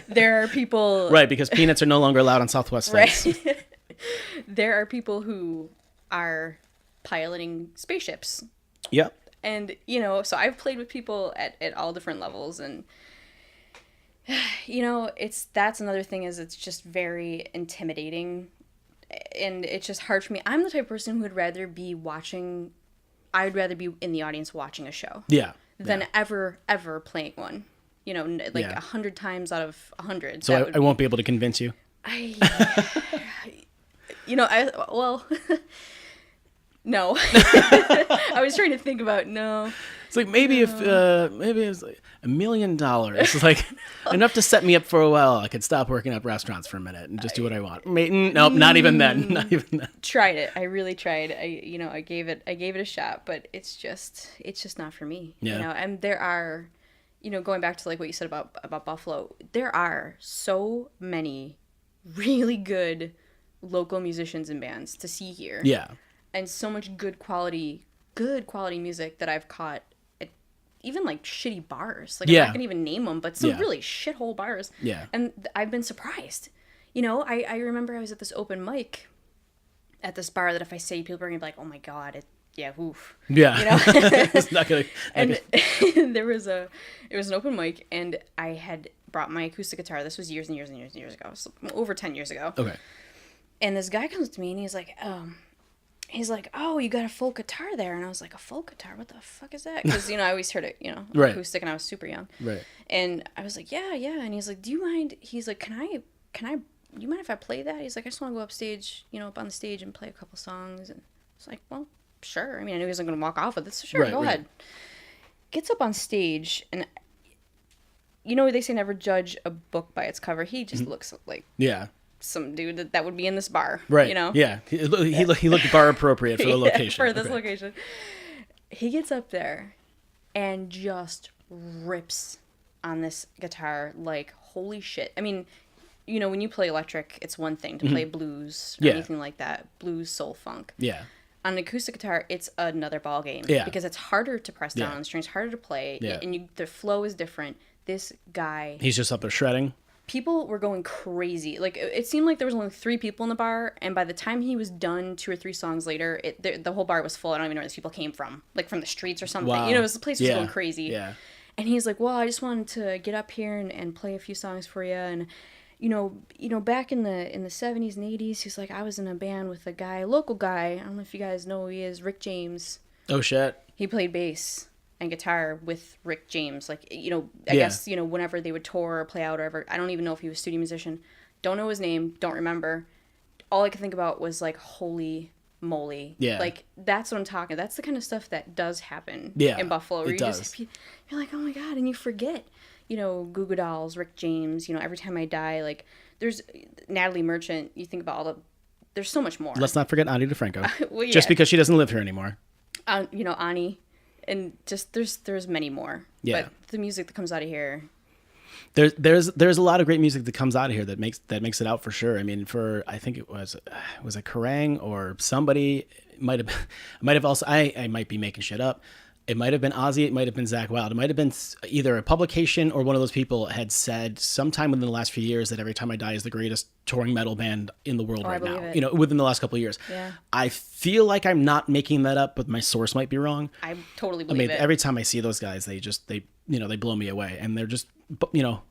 There are people. Right, because peanuts are no longer allowed on Southwest flights. Right. There are people who are piloting spaceships. Yep. And, so I've played with people at all different levels. And, that's another thing is it's just very intimidating. And it's just hard for me. I'm the type of person who would rather be I'd rather be in the audience watching a show. Yeah. Than ever playing one. Like 100 100 times out of 100. So I won't be able to convince you. Well, no. I was trying to think about no. It's like maybe if maybe it was like $1 million, it's like enough to set me up for a while. I could stop working at restaurants for a minute and just do what I want. Nope, not even then. Not even then. Tried it. I really tried. I gave it a shot, but it's just not for me. Yeah. And there are, going back to like what you said about Buffalo, there are so many really good local musicians and bands to see here. Yeah. And so much good quality music that I've caught at even like shitty bars. Like I'm not gonna even name them, but some really shithole bars. Yeah. And I've been surprised. I remember I was at this open mic at this bar that if I say people are gonna be like, oh my god, oof. Yeah. It's not gonna. And it was an open mic, and I had brought my acoustic guitar. This was years and years and years and years ago, so over 10 years ago. Okay. And this guy comes to me and he's like, oh, you got a folk guitar there. And I was like, a folk guitar? What the fuck is that? Because, I always heard it, Right. acoustic, and I was super young. Right. And I was like, yeah. And he's like, do you mind? He's like, you mind if I play that? He's like, I just want to go up on the stage and play a couple songs. And I was like, well, sure. I mean, I knew he wasn't going to walk off with it, so sure, go ahead. Gets up on stage, and they say never judge a book by its cover. He just looks like some dude that would be in this bar, right? Yeah, he looked bar appropriate for the location. For this location. He gets up there and just rips on this guitar like holy shit. I mean, when you play electric, it's one thing to play blues or anything like that, blues, soul, funk. Yeah. On an acoustic guitar, it's another ball game. Yeah. Because it's harder to press down on the strings, harder to play, and the flow is different. This guy, he's just up there shredding. People were going crazy. Like, it seemed like there was only 3 people in the bar, and by the time he was done 2 or 3 songs later, the whole bar was full. I don't even know where these people came from, like from the streets or something. Wow. The place was going crazy. Yeah. And he's like, well, I just wanted to get up here and play a few songs for you. And, back in the 70s and 80s, he's like, I was in a band with a local guy. I don't know if you guys know who he is, Rick James. Oh, shit. He played bass and guitar with Rick James. Like, I guess, whenever they would tour or play out or whatever. I don't even know if he was a studio musician. Don't know his name. Don't remember. All I could think about was like, holy moly. Yeah. Like, that's what I'm talking. That's the kind of stuff that does happen in Buffalo. Where you're like, oh my God. And you forget, Goo Goo Dolls, Rick James, Every Time I Die. Like, there's Natalie Merchant. You think about there's so much more. Let's not forget Ani DeFranco. Well, just because she doesn't live here anymore. Ani. And just there's many more. Yeah. But the music that comes out of here. There's a lot of great music that comes out of here that makes it out for sure. I mean, I think it was a Kerrang or somebody might have also I might be making shit up. It might have been Ozzy. It might have been Zakk Wylde. It might have been either a publication or one of those people had said sometime within the last few years that Every Time I Die is the greatest touring metal band in the world right now. It. Within the last couple of years. Yeah. I feel like I'm not making that up, but my source might be wrong. I totally believe it. Every time I see those guys, they blow me away, and they're just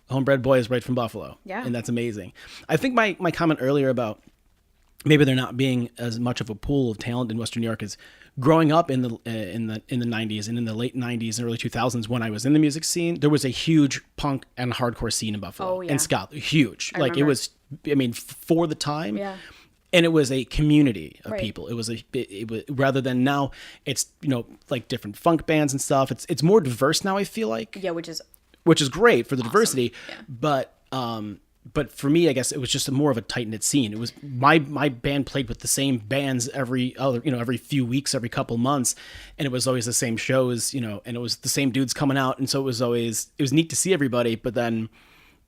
homebred boys right from Buffalo. Yeah. And that's amazing. I think my comment earlier about maybe there not being as much of a pool of talent in Western New York is growing up in the 90s and in the late 90s and early 2000s when I was in the music scene, there was a huge punk and hardcore scene in Buffalo and Scotland. Huge. Like it was, for the time. Yeah. And it was a community of people. It was rather than now it's, like different funk bands and stuff. It's more diverse now, I feel like. Yeah, which is which is great for the diversity. Yeah. But for me, I guess it was just more of a tight knit scene. It was my band played with the same bands every few weeks, every couple months, and it was always the same shows, and it was the same dudes coming out, and so it was neat to see everybody. But then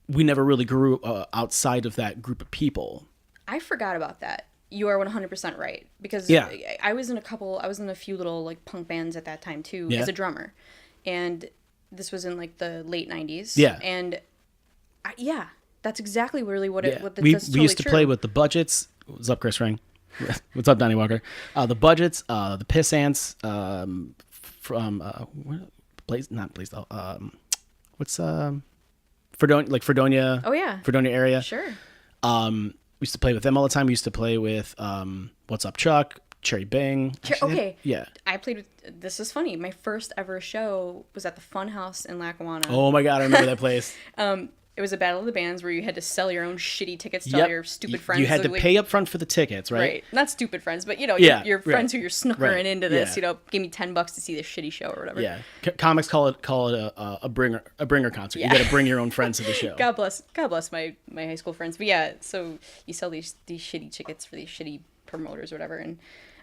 we never really grew outside of that group of people. I forgot about that. You are 100% right, because I was in a few little like punk bands at that time too, as a drummer, and this was in like the late 90s. Yeah, and that's exactly really what we totally used to true. play with the Budgets. What's up, Chris Ring? What's up, Donnie Walker? The Budgets, the Piss Ants, from what's Fredonia? Oh yeah, Fredonia area. Sure. We used to play with them all the time. We used to play with What's Up, Chuck, Cherry Bing. Okay. Yeah. I played with. This is funny. My first ever show was at the Fun House in Lackawanna. Oh my God, I remember that place. It was a battle of the bands where you had to sell your own shitty tickets to all your stupid friends. You had to pay up front for the tickets, right? Right. Not stupid friends, but your friends who you're snookering into this. Give me $10 to see this shitty show or whatever. Yeah. Comics call it a bringer concert. Yeah. You got to bring your own friends to the show. God bless my high school friends. But yeah, so you sell these shitty tickets for these shitty promoters or whatever,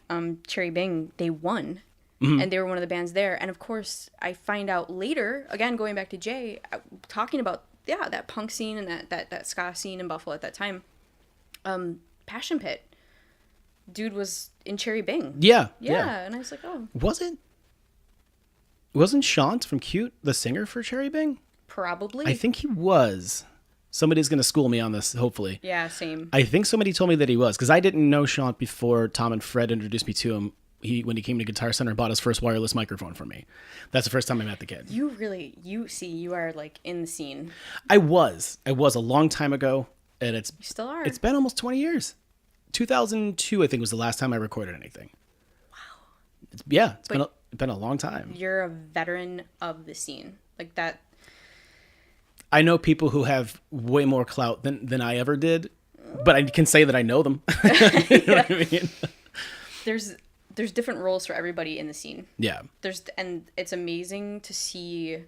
and Cherry Bing, they won. Mm-hmm. And they were one of the bands there. And of course, I find out later, again going back to Jay, talking about that punk scene and that ska scene in Buffalo at that time. Passion Pit dude was in Cherry Bing. Yeah. And I was like, oh. Wasn't Shant from Cute the singer for Cherry Bing? Probably. I think he was. Somebody's going to school me on this, hopefully. Yeah, same. I think somebody told me that he was, because I didn't know Shant before Tom and Fred introduced me to him. When he came to Guitar Center and bought his first wireless microphone for me. That's the first time I met the kid. You are like in the scene. I was a long time ago, and you still are. It's been almost 20 years. 2002, I think, was the last time I recorded anything. Wow. It's been a long time. You're a veteran of the scene, like that. I know people who have way more clout than I ever did, but I can say that I know them. You know what I mean? There's different roles for everybody in the scene. Yeah. And it's amazing to see.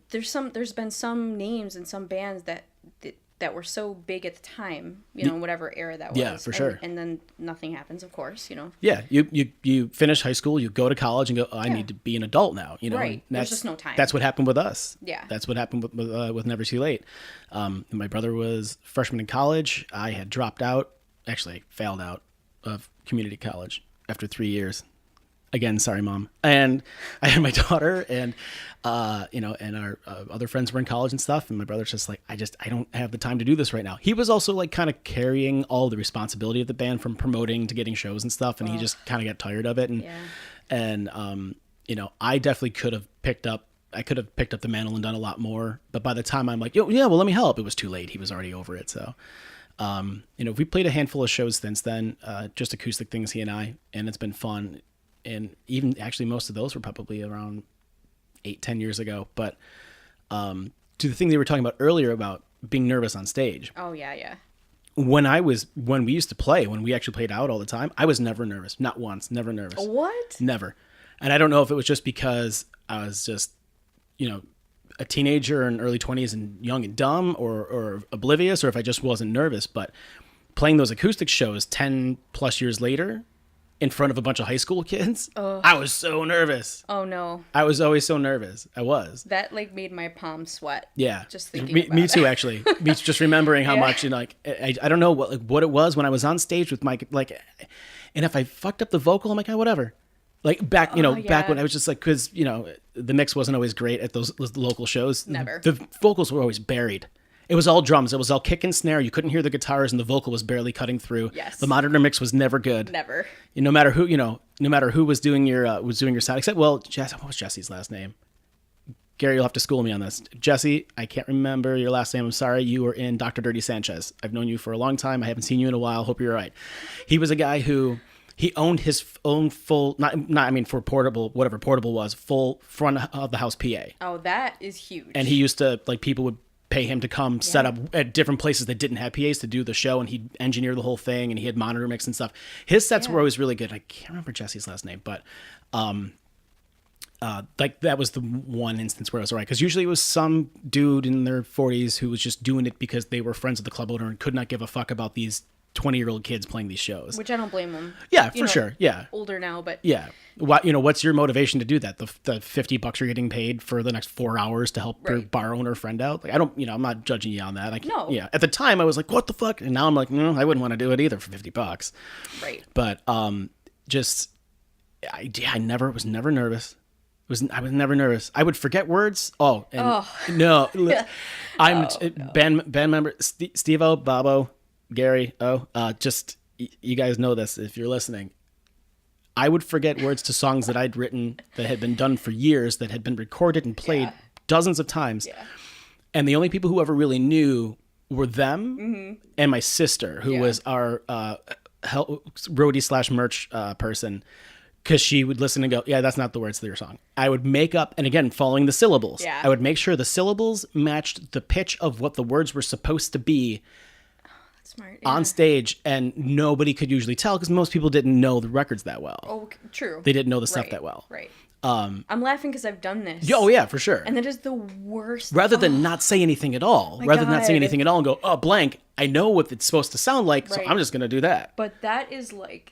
There's been some names and some bands that were so big at the time, whatever era that was. Yeah, for sure. And then nothing happens, of course, Yeah, you finish high school, you go to college and go, I need to be an adult now, Right. There's just no time. That's what happened with us. Yeah. That's what happened with Never Too Late. My brother was a freshman in college. I had dropped out, actually failed out of community college after 3 years. Again, sorry, Mom. And I had my daughter, and and our other friends were in college and stuff. And my brother's just like, I don't have the time to do this right now. He was also like kind of carrying all the responsibility of the band, from promoting to getting shows and stuff. And he just kind of got tired of it. And I definitely could have picked up the mantle and done a lot more. But by the time I'm like, well, let me help, it was too late. He was already over it. So, we played a handful of shows since then, just acoustic things, he and I, and it's been fun. And even actually most of those were probably around 8-10 years ago. But to the thing they were talking about earlier about being nervous on stage. Oh, yeah. When we used to play, when we actually played out all the time, I was never nervous. Not once. Never nervous. What? Never. And I don't know if it was just because I was just, a teenager in early 20s and young and dumb or oblivious, or if I just wasn't nervous. But playing those acoustic shows 10 plus years later, in front of a bunch of high school kids, I was so nervous. Oh no. I was always so nervous. I was. That like made my palms sweat. Yeah. Just thinking about me too, actually. Me just remembering how much, I don't know what it was when I was on stage with my, and if I fucked up the vocal, I'm like, whatever. Like back when I was just like, cause the mix wasn't always great at those local shows. Never. The vocals were always buried. It was all drums. It was all kick and snare. You couldn't hear the guitars, and the vocal was barely cutting through. Yes. The monitor mix was never good. Never. No matter who was doing your sound, except what was Jesse's last name? Gary, you'll have to school me on this. Jesse, I can't remember your last name. I'm sorry. You were in Dr. Dirty Sanchez. I've known you for a long time. I haven't seen you in a while. Hope you're all right. He was a guy who he owned his own full, for portable, whatever portable was, full front of the house PA. Oh, that is huge. And he used to, people would pay him to come set up at different places that didn't have PAs to do the show, and he'd engineer the whole thing, and he had monitor mix and stuff. His sets were always really good. I can't remember Jesse's last name, but like that was the one instance where I was all right, because usually it was some dude in their 40s who was just doing it because they were friends with the club owner and could not give a fuck about these 20-year-old kids playing these shows. Which I don't blame them. Yeah, for sure. Yeah. Older now, but Yeah. What's your motivation to do that? The $50 you're getting paid for the next 4 hours to help your bar owner friend out? Like, I don't, I'm not judging you on that. Like, no. Yeah. At the time I was like, what the fuck? And now I'm like, no, I wouldn't want to do it either for $50. Right. But, just, I was never nervous. I was never nervous. I would forget words. No. I'm band member Steve-O, Bobo, Gary. You guys know this if you're listening. I would forget words to songs that I'd written that had been done for years, that had been recorded and played dozens of times. Yeah. And the only people who ever really knew were them and my sister, who was our roadie / merch person. Because she would listen and go, yeah, that's not the words to your song. I would make up, and again, following the syllables. Yeah. I would make sure the syllables matched the pitch of what the words were supposed to be smart, on stage, and nobody could usually tell because most people didn't know the records that well. Oh, true. They didn't know the stuff that well. Right. I'm laughing because I've done this. Oh, yeah, for sure. And that is the worst. Rather than not say anything at all. And go, oh, blank, I know what it's supposed to sound like, so I'm just going to do that. But that is like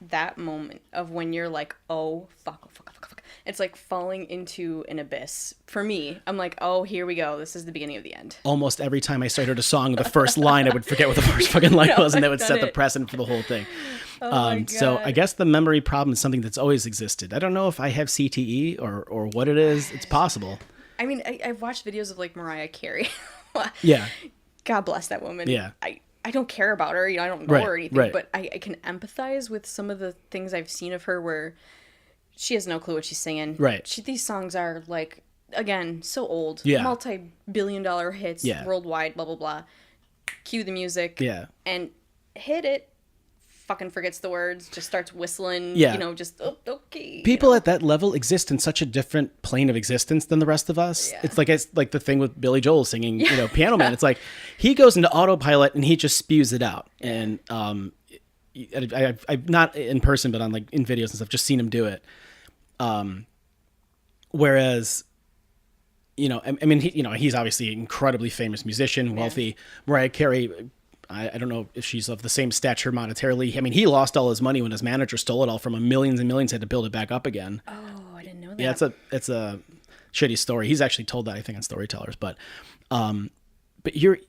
that moment of when you're like, oh, fuck. It's like falling into an abyss. For me, I'm like, oh, here we go. This is the beginning of the end. Almost every time I started a song, the first line, I would forget what the first fucking line was, and that would set the precedent for the whole thing. So I guess the memory problem is something that's always existed. I don't know if I have CTE or what it is. It's possible. I mean, I've watched videos of like Mariah Carey. Yeah. God bless that woman. Yeah. I don't care about her. I don't know her or anything, but I can empathize with some of the things I've seen of her where she has no clue what she's singing. Right. These songs are like, again, so old. Yeah. Multi-billion-dollar hits worldwide, blah, blah, blah. Cue the music. Yeah. And hit it. Fucking forgets the words, just starts whistling, okay. People at that level exist in such a different plane of existence than the rest of us. Yeah. It's like the thing with Billy Joel singing, Piano Man. It's like he goes into autopilot and he just spews it out. And I've not in person, but on like in videos and stuff, just seen him do it. Whereas, I mean, he's obviously an incredibly famous musician, wealthy. Mariah Carey, I don't know if she's of the same stature monetarily. I mean, he lost all his money when his manager stole it all from him. Millions and millions, had to build it back up again. Oh, I didn't know that. Yeah, it's a shitty story. He's actually told that, I think, on Storytellers. But you're,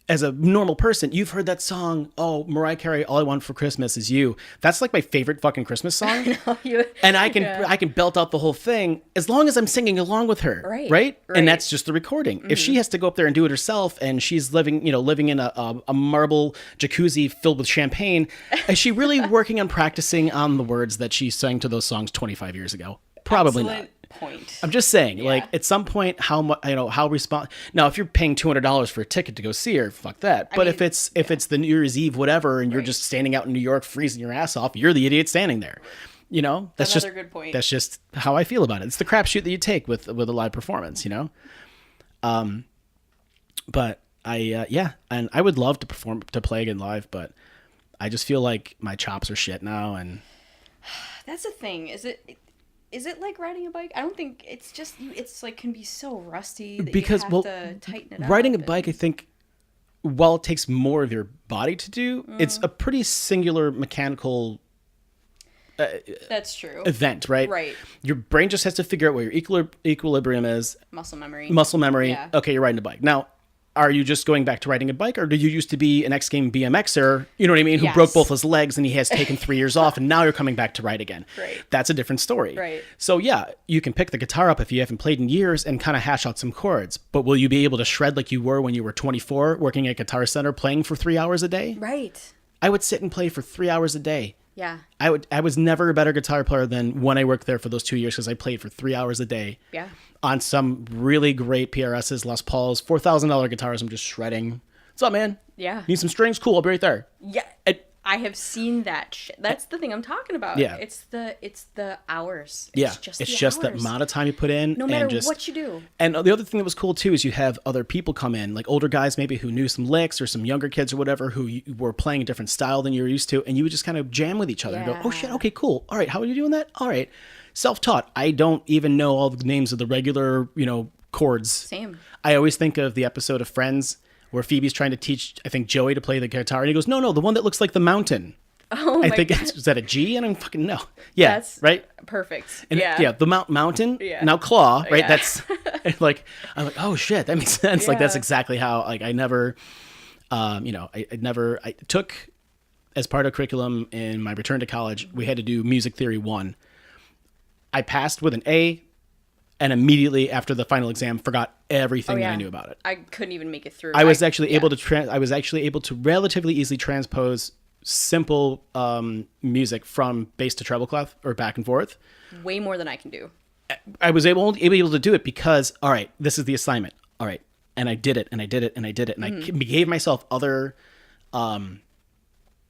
as a normal person, you've heard that song, oh, Mariah Carey, All I Want for Christmas Is You. That's like my favorite fucking Christmas song. And I can belt out the whole thing as long as I'm singing along with her. Right? And that's just the recording. Mm-hmm. If she has to go up there and do it herself and she's living in a marble jacuzzi filled with champagne, is she really working on practicing on the words that she sang to those songs 25 years ago? Probably Excellent not. Point. I'm just saying, like, at some point, how much, now, if you're paying $200 for a ticket to go see her, fuck that. But if it's the New Year's Eve, whatever, and you're just standing out in New York, freezing your ass off, you're the idiot standing there. That's another good point. That's just how I feel about it. It's the crapshoot that you take with a live performance, But and I would love to play again live, but I just feel like my chops are shit now, and that's the thing. Is it like riding a bike? I don't think it's just it's like can be so rusty that you have to tighten it up. Riding a bike, I think, while it takes more of your body to do, it's a pretty singular mechanical that's true. Event, right? Right. Your brain just has to figure out where your equilibrium is. Muscle memory. Yeah. Okay, you're riding a bike. Now, are you just going back to riding a bike, or do you used to be an X-Game BMXer, you know what I mean, who broke both his legs and he has taken 3 years off and now you're coming back to ride again? Right. That's a different story. Right. So yeah, you can pick the guitar up if you haven't played in years and kind of hash out some chords, but will you be able to shred like you were when you were 24, working at Guitar Center, playing for 3 hours a day? Right. I would sit and play for 3 hours a day. Yeah. I was never a better guitar player than when I worked there for those 2 years, because I played for 3 hours a day. Yeah. On some really great PRSs, Les Pauls, $4,000 guitars. I'm just shredding. What's up, man? Yeah. Need some strings? Cool, I'll be right there. Yeah. I have seen that shit. That's the thing I'm talking about. Yeah. It's the hours. It's just the amount of time you put in. No matter and just, what you do. And the other thing that was cool too is you have other people come in, like older guys maybe who knew some licks, or some younger kids or whatever who were playing a different style than you were used to, and you would just kind of jam with each other and go, oh shit, okay, cool. All right, how are you doing that? All right. Self-taught. I don't even know all the names of the regular, chords. Same. I always think of the episode of Friends where Phoebe's trying to teach, I think, Joey to play the guitar, and he goes, no, the one that looks like the mountain. Oh, I think is that a G? And I'm fucking no. Yeah, that's right. Perfect. And yeah, the mountain. Yeah. Now claw, right? Yeah. That's like I'm like, oh shit, that makes sense. Like that's exactly how. Like I never, I took as part of curriculum in my return to college. We had to do music theory 1. I passed with an A, and immediately after the final exam, forgot everything that I knew about it. I couldn't even make it through. I was actually able to. I was actually able to relatively easily transpose simple music from bass to treble clef or back and forth. Way more than I can do. I was able to do it because, all right, this is the assignment. All right. And I did it and I did it and I did it. And I gave myself other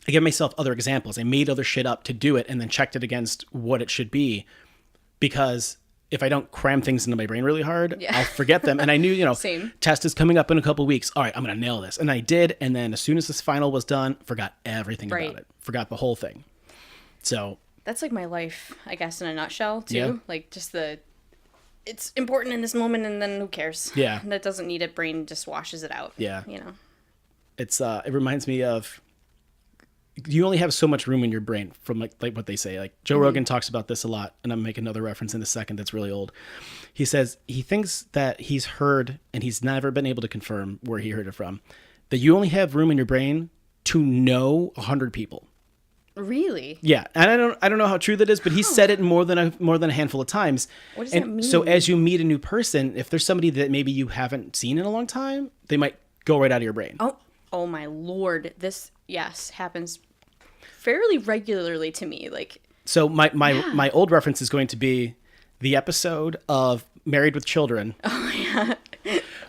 examples. I made other shit up to do it and then checked it against what it should be, because if I don't cram things into my brain really hard, I'll forget them. And I knew, Same. Test is coming up in a couple of weeks. All right, I'm going to nail this. And I did. And then as soon as this final was done, forgot everything about it. Forgot the whole thing. So that's like my life, I guess, in a nutshell, too. Yeah. Like just it's important in this moment, and then who cares? Yeah. That doesn't need it. Brain just washes it out. Yeah. It's, it reminds me of, you only have so much room in your brain, from like what they say. Like Joe Rogan talks about this a lot, and I'm gonna make another reference in a second that's really old. He says he thinks that he's heard, and he's never been able to confirm where he heard it from, that you only have room in your brain to know 100 people. Really? Yeah, and I don't know how true that is, but he said it more than a handful of times. What does that mean? So as you meet a new person, if there's somebody that maybe you haven't seen in a long time, they might go right out of your brain. Oh my Lord! This happens fairly regularly to me. Like, so my old reference is going to be the episode of Married with Children. Oh yeah.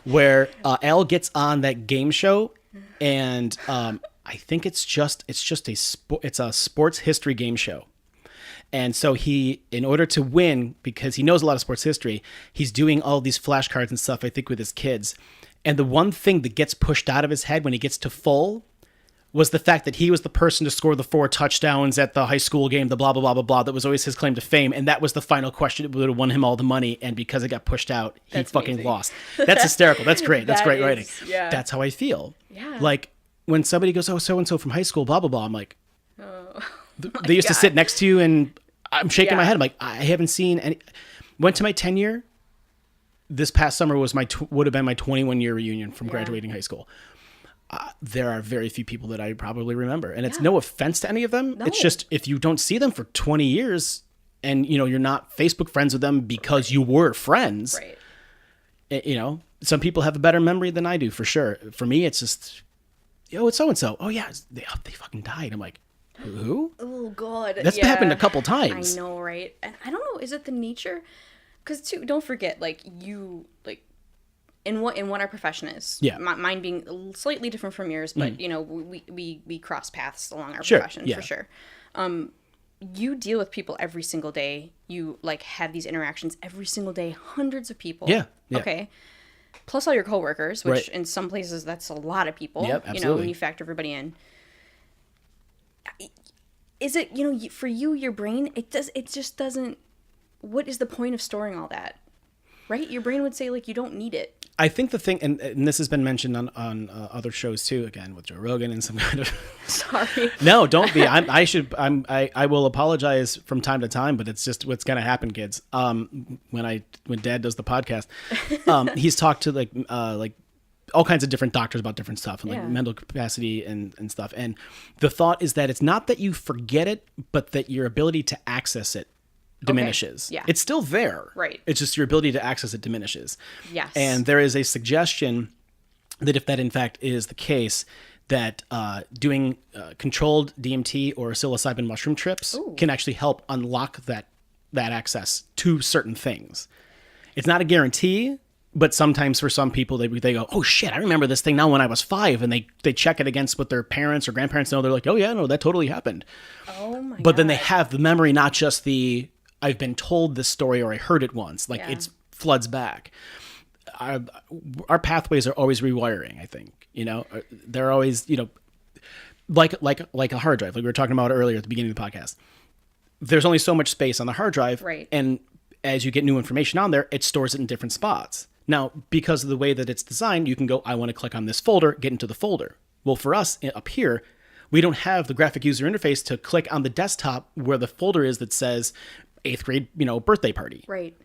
Where Al gets on that game show, and I think it's a sports history game show. And so he, in order to win, because he knows a lot of sports history, he's doing all these flashcards and stuff, I think, with his kids. And the one thing that gets pushed out of his head when he gets to full was the fact that he was the person to score the 4 touchdowns at the high school game, the blah, blah, blah, blah, blah. That was always his claim to fame. And that was the final question that would have won him all the money. And because it got pushed out, he fucking lost. That's hysterical. That's great. That's great writing. Yeah. That's how I feel. Yeah. Like when somebody goes, oh, so-and-so from high school, blah, blah, blah. I'm like, oh, they used to sit next to you, and I'm shaking my head. I'm like, I haven't seen any. Went to my 10-year. This past summer was would have been my 21-year reunion from graduating high school. There are very few people that I probably remember, and it's no offense to any of them. No. It's just, if you don't see them for 20 years and you're not Facebook friends with them because you were friends, some people have a better memory than I do, for sure. For me, it's just, it's so-and-so. Oh yeah, they fucking died. I'm like, who? Oh God. That's happened a couple times. I know, right? And I don't know, is it the nature? Because too, don't forget, in what our profession is. Yeah. Mine being slightly different from yours, but we cross paths along our profession for sure. You deal with people every single day. You have these interactions every single day, hundreds of people. Yeah. Okay. Plus all your coworkers, which in some places that's a lot of people. Yep, absolutely. When you factor everybody in. Is it, for you, your brain, it just doesn't. What is the point of storing all that? Right? Your brain would say, you don't need it. I think the thing, and this has been mentioned on other shows too, again, with Joe Rogan and some kind of... Sorry. No, don't be. I will apologize from time to time, but it's just what's going to happen, kids. When Dad does the podcast, he's talked to all kinds of different doctors about different stuff and mental capacity and stuff. And the thought is that it's not that you forget it, but that your ability to access it diminishes. Okay. Yeah. It's still there. Right. It's just your ability to access it diminishes. Yes. And there is a suggestion that if that in fact is the case, that doing controlled DMT or psilocybin mushroom trips can actually help unlock that access to certain things. It's not a guarantee, But sometimes for some people, they go, oh shit, I remember this thing now when I was 5, and they check it against what their parents or grandparents know. They're like, oh yeah, no, that totally happened. Oh my god. But then they have the memory, not just the, I've been told this story or I heard it once. Like it's floods back. Our pathways are always rewiring, I think. You know, they're always, you know, like a hard drive, like we were talking about earlier at the beginning of the podcast. There's only so much space on the hard drive. Right. And as you get new information on there, it stores it in different spots. Now, because of the way that it's designed, you can go, I want to click on this folder, get into the folder. Well, for us up here, we don't have the graphic user interface to click on the desktop where the folder is that says 8th grade, you know, birthday party. Right.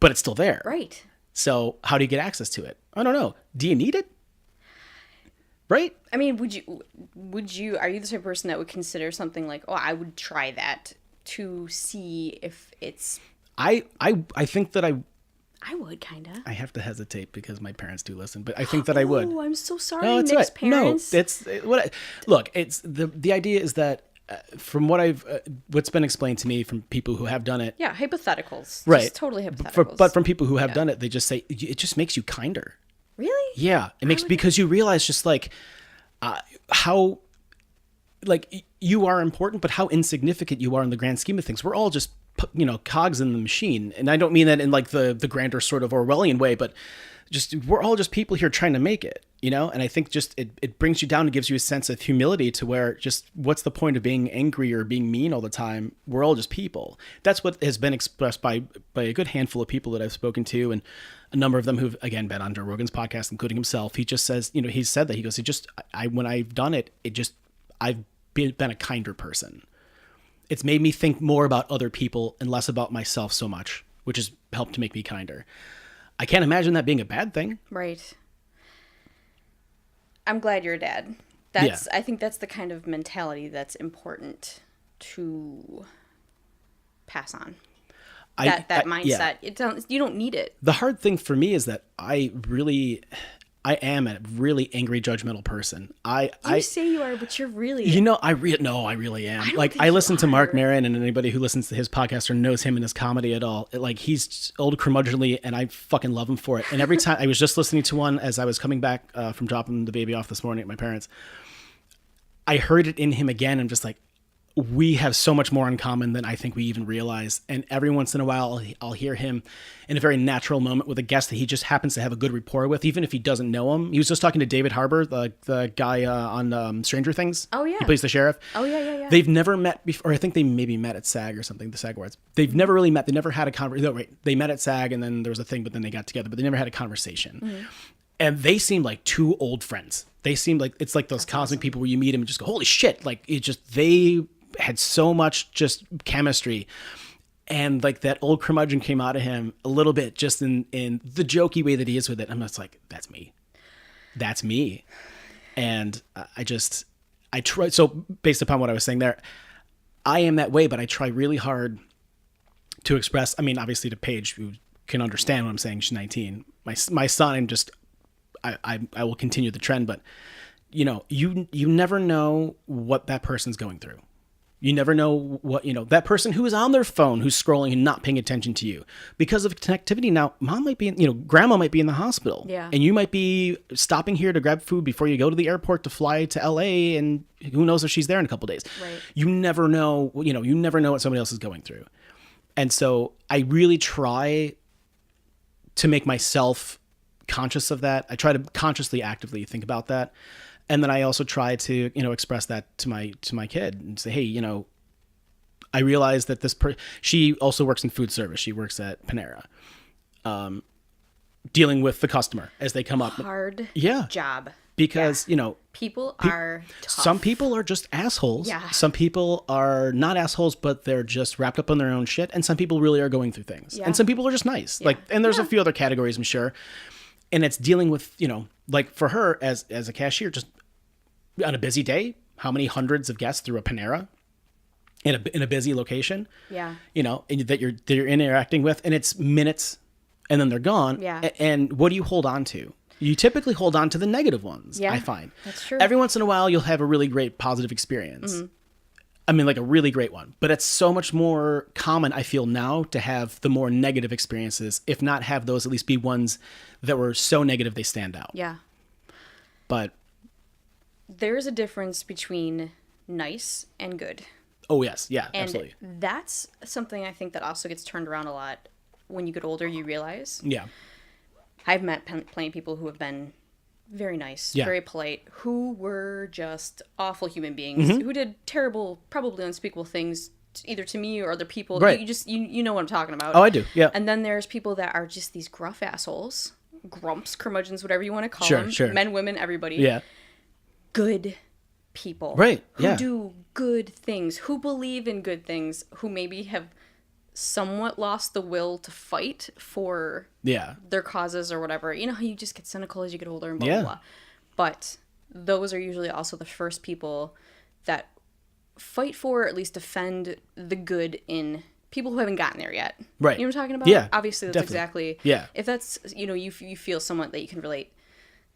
But it's still there. Right. So how do you get access to it? I don't know. Do you need it? Right? I mean, are you the type of person that would consider something like, oh, I would try that to see if it's... I think that I would, kind of. I have to hesitate because my parents do listen, but I think that I would. Oh, I'm so sorry, No, it's Nick's right. parents. No, it's look. It's the idea is that from what what's been explained to me from people who have done it. Yeah, hypotheticals. Right. Just totally hypotheticals. But from people who have done it, they just say it just makes you kinder. Really? Yeah, it makes because you realize just like how like you are important, but how insignificant you are in the grand scheme of things. We're all just, you know, cogs in the machine. And I don't mean that in like the grander sort of Orwellian way, but just we're all just people here trying to make it, you know? And I think just it brings you down and gives you a sense of humility to where just what's the point of being angry or being mean all the time? We're all just people. That's what has been expressed by a good handful of people that I've spoken to, and a number of them who've, again, been on Joe Rogan's podcast, including himself. He just says, you know, he said that. He goes, when I've done it, I've been a kinder person. It's made me think more about other people and less about myself so much, which has helped to make me kinder. I can't imagine that being a bad thing. Right. I'm glad you're a dad. I think that's the kind of mentality that's important to pass on. That mindset. Yeah. You don't need it. The hard thing for me is that I am a really angry, judgmental person. You say you are, but you're really... You know, I really am. I listen to Mark Maron, and anybody who listens to his podcast or knows him and his comedy at all, like he's old curmudgeonly, and I fucking love him for it. And every time, I was just listening to one as I was coming back from dropping the baby off this morning at my parents'. I heard it in him again. I'm just like, we have so much more in common than I think we even realize. And every once in a while, I'll hear him in a very natural moment with a guest that he just happens to have a good rapport with, even if he doesn't know him. He was just talking to David Harbour, the guy on Stranger Things. Oh, yeah. He plays the sheriff. Oh, yeah. They've never met before. I think they maybe met at SAG or something, the SAG Awards. They've never really met. They never had a conversation. No, wait. They met at SAG, and then there was a thing, but then they got together. But they never had a conversation. Mm-hmm. And they seem like two old friends. They seem like, it's like those cosmic people where you meet them and just go, holy shit. Like, they had so much just chemistry, and like that old curmudgeon came out of him a little bit, just in the jokey way that he is with it. I'm just like, that's me. And I try. So based upon what I was saying there, I am that way, but I try really hard to express. I mean, obviously to Paige, who can understand what I'm saying. She's 19. My son, I will continue the trend, but you know, you never know what that person's going through. You never know what, you know, that person who is on their phone, who's scrolling and not paying attention to you because of connectivity. Now, mom might be, grandma might be in the hospital. Yeah. And you might be stopping here to grab food before you go to the airport to fly to LA, and who knows if she's there in a couple days. Right. You never know, you never know what somebody else is going through. And so I really try to make myself conscious of that. I try to consciously, actively think about that. And then I also try to, express that to my kid and say, hey, I realize that she also works in food service. She works at Panera, dealing with the customer as they come up. Hard job. Because, people are tough. Some people are just assholes. Yeah. Some people are not assholes, but they're just wrapped up in their own shit. And some people really are going through things. Yeah. And some people are just nice. Yeah. And there's a few other categories, I'm sure. And it's dealing with, for her as a cashier, just on a busy day, how many hundreds of guests through a Panera in a busy location, and that you're interacting with, and it's minutes and then they're gone. Yeah. And what do you hold on to? You typically hold on to the negative ones. Yeah, I find that's true. Every once in a while, you'll have a really great positive experience. Mm-hmm. I mean, like a really great one. But it's so much more common, I feel now, to have the more negative experiences, if not have those at least be ones that were so negative they stand out. Yeah. But There's a difference between nice and good. oh yes, yeah, And absolutely. that's something I think that also gets turned around a lot when you get older, you realize. Yeah. I've met plenty of people who have been very nice, Yeah. very polite, who were just awful human beings, who did terrible, probably unspeakable things, either to me or other people. Right. You know what I'm talking about. Oh, I do. Yeah. And then there's people that are just these gruff assholes, grumps, curmudgeons, whatever you want to call Sure, them. sure. Men, women, everybody. Yeah. Good people. Right, Who yeah. do good things, who believe in good things, who maybe have somewhat lost the will to fight for Yeah. their causes or whatever. You know how you just get cynical as you get older and blah, Yeah. blah, blah. But those are usually also the first people that fight for or at least defend the good in people who haven't gotten there yet. Right. You know what I'm talking about? Yeah, Obviously, that's definitely. exactly. Yeah. If that's, you feel somewhat that you can relate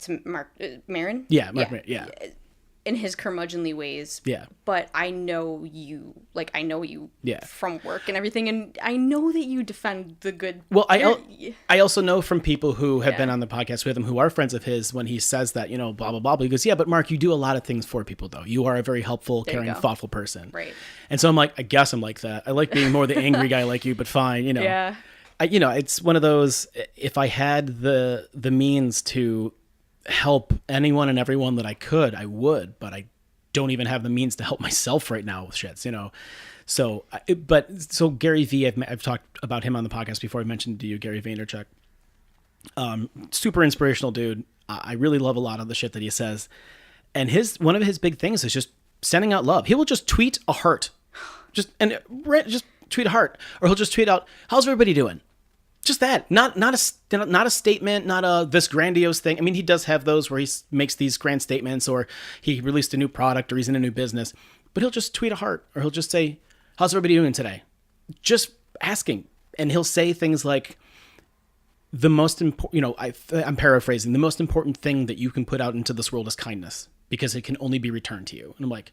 to Mark Maron. Yeah. Yeah. In his curmudgeonly ways. Yeah. But I know you Yeah. from work and everything, and I know that you defend the good. Well, You're- I also know from people who have Yeah. been on the podcast with him who are friends of his, when he says that, blah, blah, blah, he goes, yeah, but Mark, you do a lot of things for people, though. You are a very helpful, There you caring, go. thoughtful person. Right. And so I'm like, I guess I'm like that. I like being more the angry guy like you, but fine, Yeah. It's one of those, if I had the means to help anyone and everyone that I could, I would, but I don't even have the means to help myself right now with shits, So Gary V, I've talked about him on the podcast before. I mentioned to you, Gary Vaynerchuk. Super inspirational dude. I really love a lot of the shit that he says. And one of his big things is just sending out love. He will just tweet a heart. Just tweet a heart. Or he'll just tweet out, how's everybody doing? Just that, not a statement, not this grandiose thing. I mean, he does have those where he makes these grand statements, or he released a new product, or he's in a new business. But he'll just tweet a heart, or he'll just say, "How's everybody doing today?" Just asking, and he'll say things like, "The most important," I'm paraphrasing. The most important thing that you can put out into this world is kindness, because it can only be returned to you. And I'm like,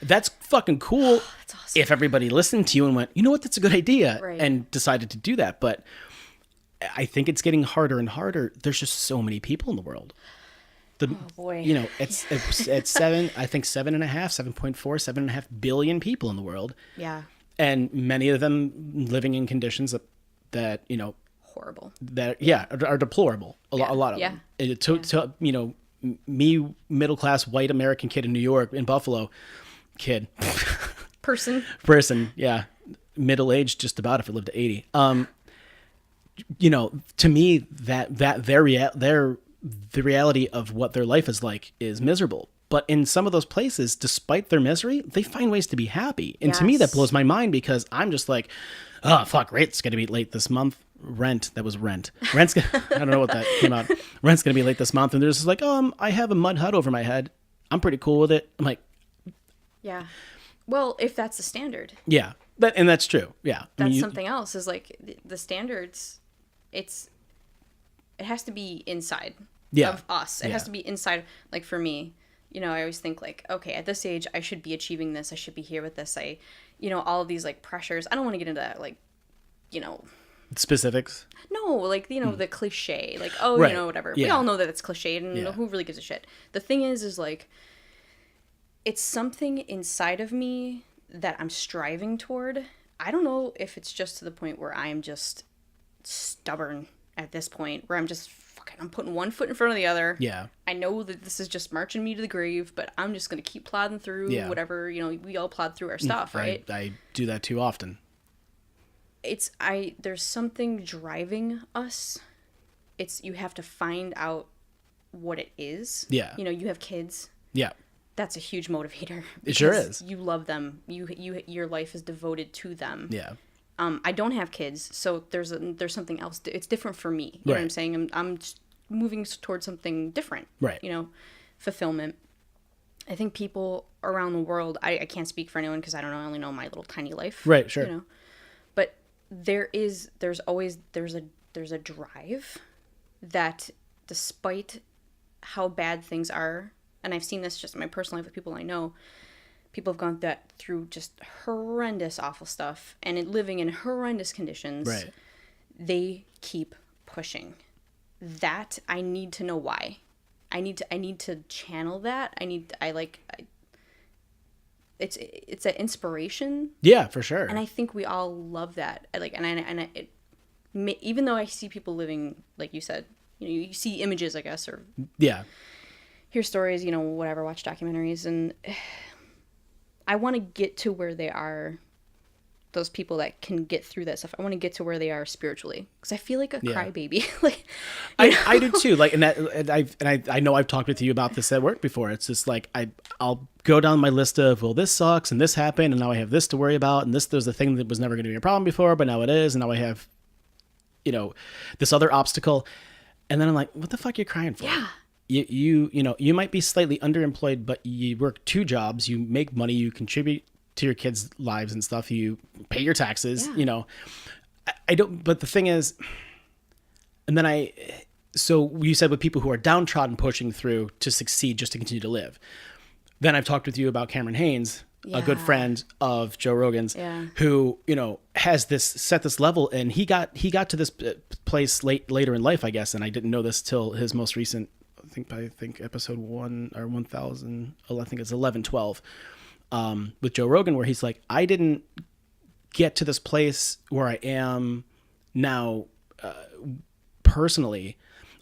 that's fucking cool. That's awesome. If everybody listened to you and went, you know what, that's a good idea, Right. and decided to do that. But I think it's getting harder and harder. There's just so many people in the world. Oh boy. It's 7.5, 7.4, 7.5 billion people in the world. Yeah. And many of them living in conditions that Horrible. are deplorable. A lot of Yeah. them. Me, middle class white American kid in New York, in Buffalo, Person. yeah, middle aged just about if I lived to 80. To me that the reality of what their life is like is miserable. But in some of those places, despite their misery, they find ways to be happy. And to me, that Yes. blows my mind, because I'm just like, oh, fuck, rent's going to be late this month. Rent's I don't know what that came out. Rent's going to be late this month. And they're just like, I have a mud hut over my head. I'm pretty cool with it. I'm like, Yeah. Well, if that's the standard, yeah, and that's true. Yeah. that's something else. Is like the standards. It has to be inside of us. It has to be inside. Like for me, I always think like, okay, at this age, I should be achieving this. I should be here with this. All of these like pressures. I don't want to get into that, like, Specifics. no, like, the cliche, like, Right. whatever. Yeah. We all know that it's cliched, and Yeah. who really gives a shit? The thing is like, it's something inside of me that I'm striving toward. I don't know if it's just to the point where I'm just stubborn at this point, where I'm just I'm putting one foot in front of the other. Yeah. I know that this is just marching me to the grave, but I'm just going to keep plodding through whatever, we all plod through our stuff, right? I do that too often. There's something driving us. You have to find out what it is. Yeah. You have kids. Yeah. That's a huge motivator. It sure because is. You love them. Your life is devoted to them. Yeah. I don't have kids, so there's something else. It's different for me. You know what I'm saying? I'm just moving towards something different. Right. Fulfillment. I think people around the world. I can't speak for anyone because I don't know. I only know my little tiny life. Right. Sure. But there's a drive that, despite how bad things are, and I've seen this just in my personal life with people I know, People have gone through just horrendous, awful stuff, and living in horrendous conditions. Right. They keep pushing. That I need to know why. I need to channel that. It's an inspiration. Yeah, for sure. And I think we all love that. Even though I see people living, like you said, you see images, I guess, or yeah, hear stories, whatever, watch documentaries, and I want to get to where they are. Those people that can get through that stuff. I want to get to where they are spiritually, because I feel like a crybaby. Like, I do too. Like, I know I've talked with you about this at work before. It's just like I'll go down my list of, well, this sucks and this happened and now I have this to worry about and there's a thing that was never going to be a problem before, but now it is, and now I have, this other obstacle, and then I'm like, what the fuck are you crying for? Yeah. You might be slightly underemployed, but you work 2 jobs, you make money, you contribute to your kids' lives and stuff, you pay your taxes, I don't, but the thing is, and then so you said with people who are downtrodden pushing through to succeed just to continue to live. Then I've talked with you about Cameron Haynes, a good friend of Joe Rogan's, who, has set this level, and he got to this place later in life, I guess. And I didn't know this till his most recent, I think episode 1 or 1000, I think it's 1112. With Joe Rogan, where he's like, I didn't get to this place where I am now personally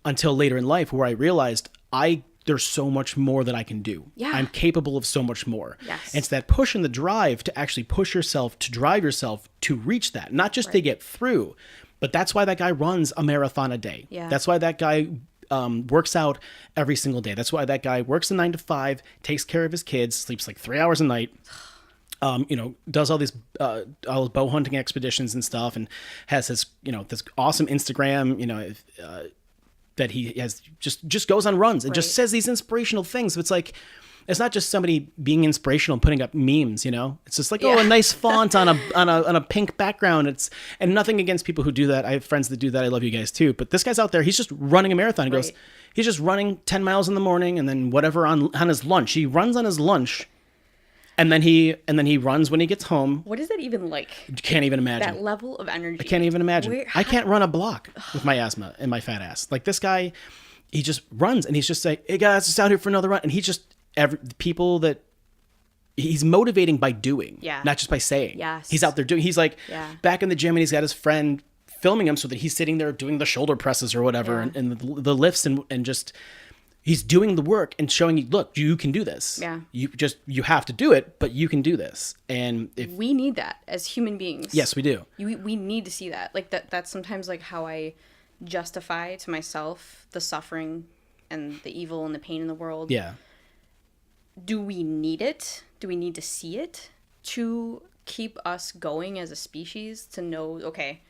until later in life, where I realized there's so much more that I can do. Yeah. I'm capable of so much more. Yes. And it's that push and the drive to actually push yourself, to drive yourself to reach that, not just to get through, but that's why that guy runs a marathon a day. Yeah. That's why that guy works out every single day. That's why that guy works a 9 to 5, takes care of his kids, sleeps like 3 hours a night, does all these bow hunting expeditions and stuff, and has his, this awesome Instagram, that he has just goes on runs and just says these inspirational things. So it's like, it's not just somebody being inspirational and putting up memes, It's just like, a nice font on a pink background. And nothing against people who do that. I have friends that do that. I love you guys too. But this guy's out there. He's just running a marathon. He's just running 10 miles in the morning and then whatever on his lunch. He runs on his lunch. And then he runs when he gets home. What is that even like? Can't even imagine. That level of energy. I can't even imagine. I can't run a block with my asthma and my fat ass. Like, this guy, he just runs and he's just like, hey guys, just out here for another run. And he just, people that he's motivating by doing, not just by saying. Yes. He's out there doing, he's like back in the gym and he's got his friend filming him so that he's sitting there doing the shoulder presses or whatever and the lifts and just, he's doing the work and showing you, look, you can do this. Yeah. You have to do it, but you can do this. And if we need that as human beings. Yes, we do. We need to see that. Like that's sometimes like how I justify to myself the suffering and the evil and the pain in the world. Yeah. Do we need it? Do we need to see it to keep us going as a species, to know, okay,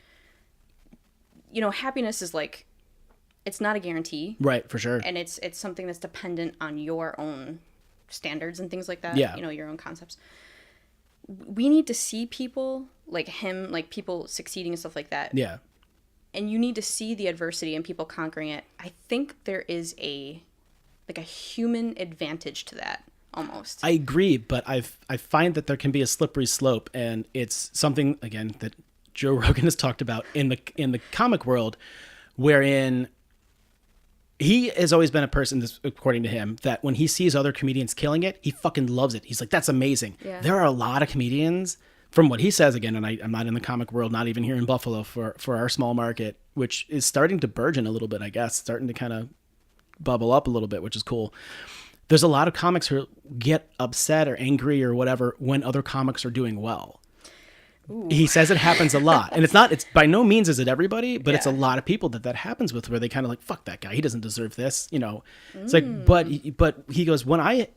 happiness is like, it's not a guarantee. Right, for sure. And it's something that's dependent on your own standards and things like that. Yeah. Your own concepts. We need to see people like him, like people succeeding and stuff like that. Yeah. And you need to see the adversity and people conquering it. I think there is a human advantage to that, almost. I agree, but I find that there can be a slippery slope, and it's something, again, that Joe Rogan has talked about in the comic world, wherein he has always been a person, according to him, that when he sees other comedians killing it, he fucking loves it. He's like, that's amazing. Yeah. There are a lot of comedians, from what he says, again, and I'm not in the comic world, not even here in Buffalo for our small market, which is starting to burgeon a little bit, I guess, starting to kind of bubble up a little bit, which is cool. There's a lot of comics who get upset or angry or whatever when other comics are doing well. Ooh. He says it happens a lot, and it's by no means is it everybody, but it's a lot of people that happens with, where they kind of like, fuck that guy, he doesn't deserve this, It's like, but he goes, when I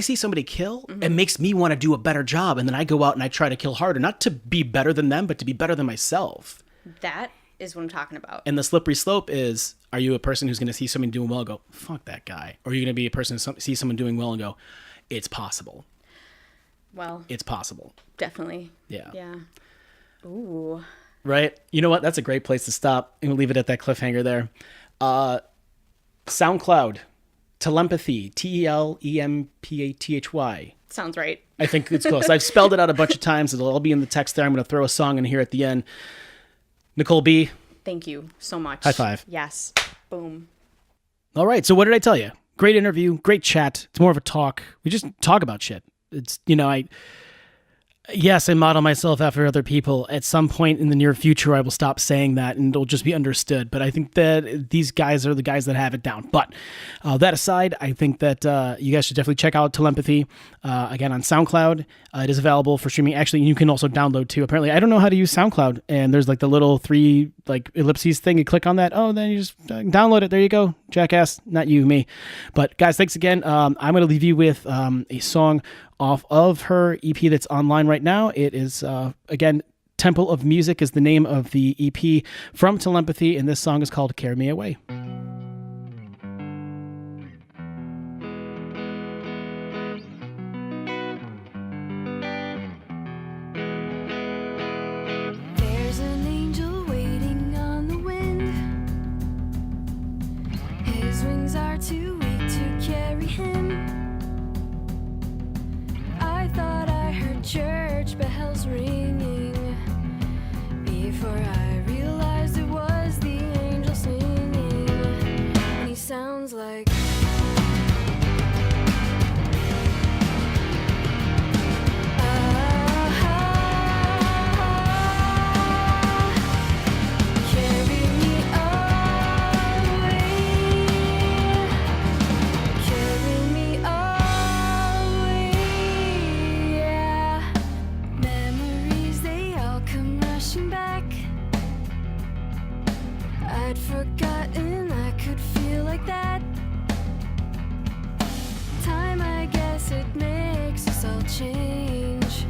see somebody kill, it makes me want to do a better job, and then I go out and I try to kill harder, not to be better than them, but to be better than myself. That is what I'm talking about. And the slippery slope is, are you a person who's going to see someone doing well and go, fuck that guy? Or are you going to be a person who see someone doing well and go, it's possible? Well, it's possible. Definitely. Yeah. Yeah. Ooh. Right. You know what? That's a great place to stop. And we'll leave it at that cliffhanger there. SoundCloud. Telepathy, Telepathy. Sounds right. I think it's close. I've spelled it out a bunch of times. It'll all be in the text there. I'm going to throw a song in here at the end. Nicole B. Thank you so much. High five. Yes. Boom. All right. So what did I tell you? Great interview. Great chat. It's more of a talk. We just talk about shit. It's, yes, I model myself after other people. At some point in the near future, I will stop saying that and it'll just be understood. But I think that these guys are the guys that have it down. But that aside, I think that you guys should definitely check out Telepathy again on SoundCloud. It is available for streaming. Actually, you can also download too. Apparently, I don't know how to use SoundCloud. And there's like the little 3 like ellipses thing. You click on that. Oh, then you just download it. There you go. Jackass. Not you, me. But guys, thanks again. I'm going to leave you with a song off of her EP that's online right now. It is, again, Temple of Music is the name of the EP from Telepathy, and this song is called Carry Me Away. There's an angel waiting on the wind. His wings are too weak to carry him. I thought I heard church bells ringing before I realized it was the angel singing. And he sounds like carry me away, carry me away, yeah. Memories, they all come rushing back. I'd forgotten I could feel like that. Time, I guess it makes us all change.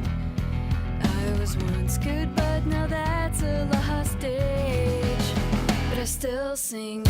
I was once good, but now that's a lost stage. But I still sing.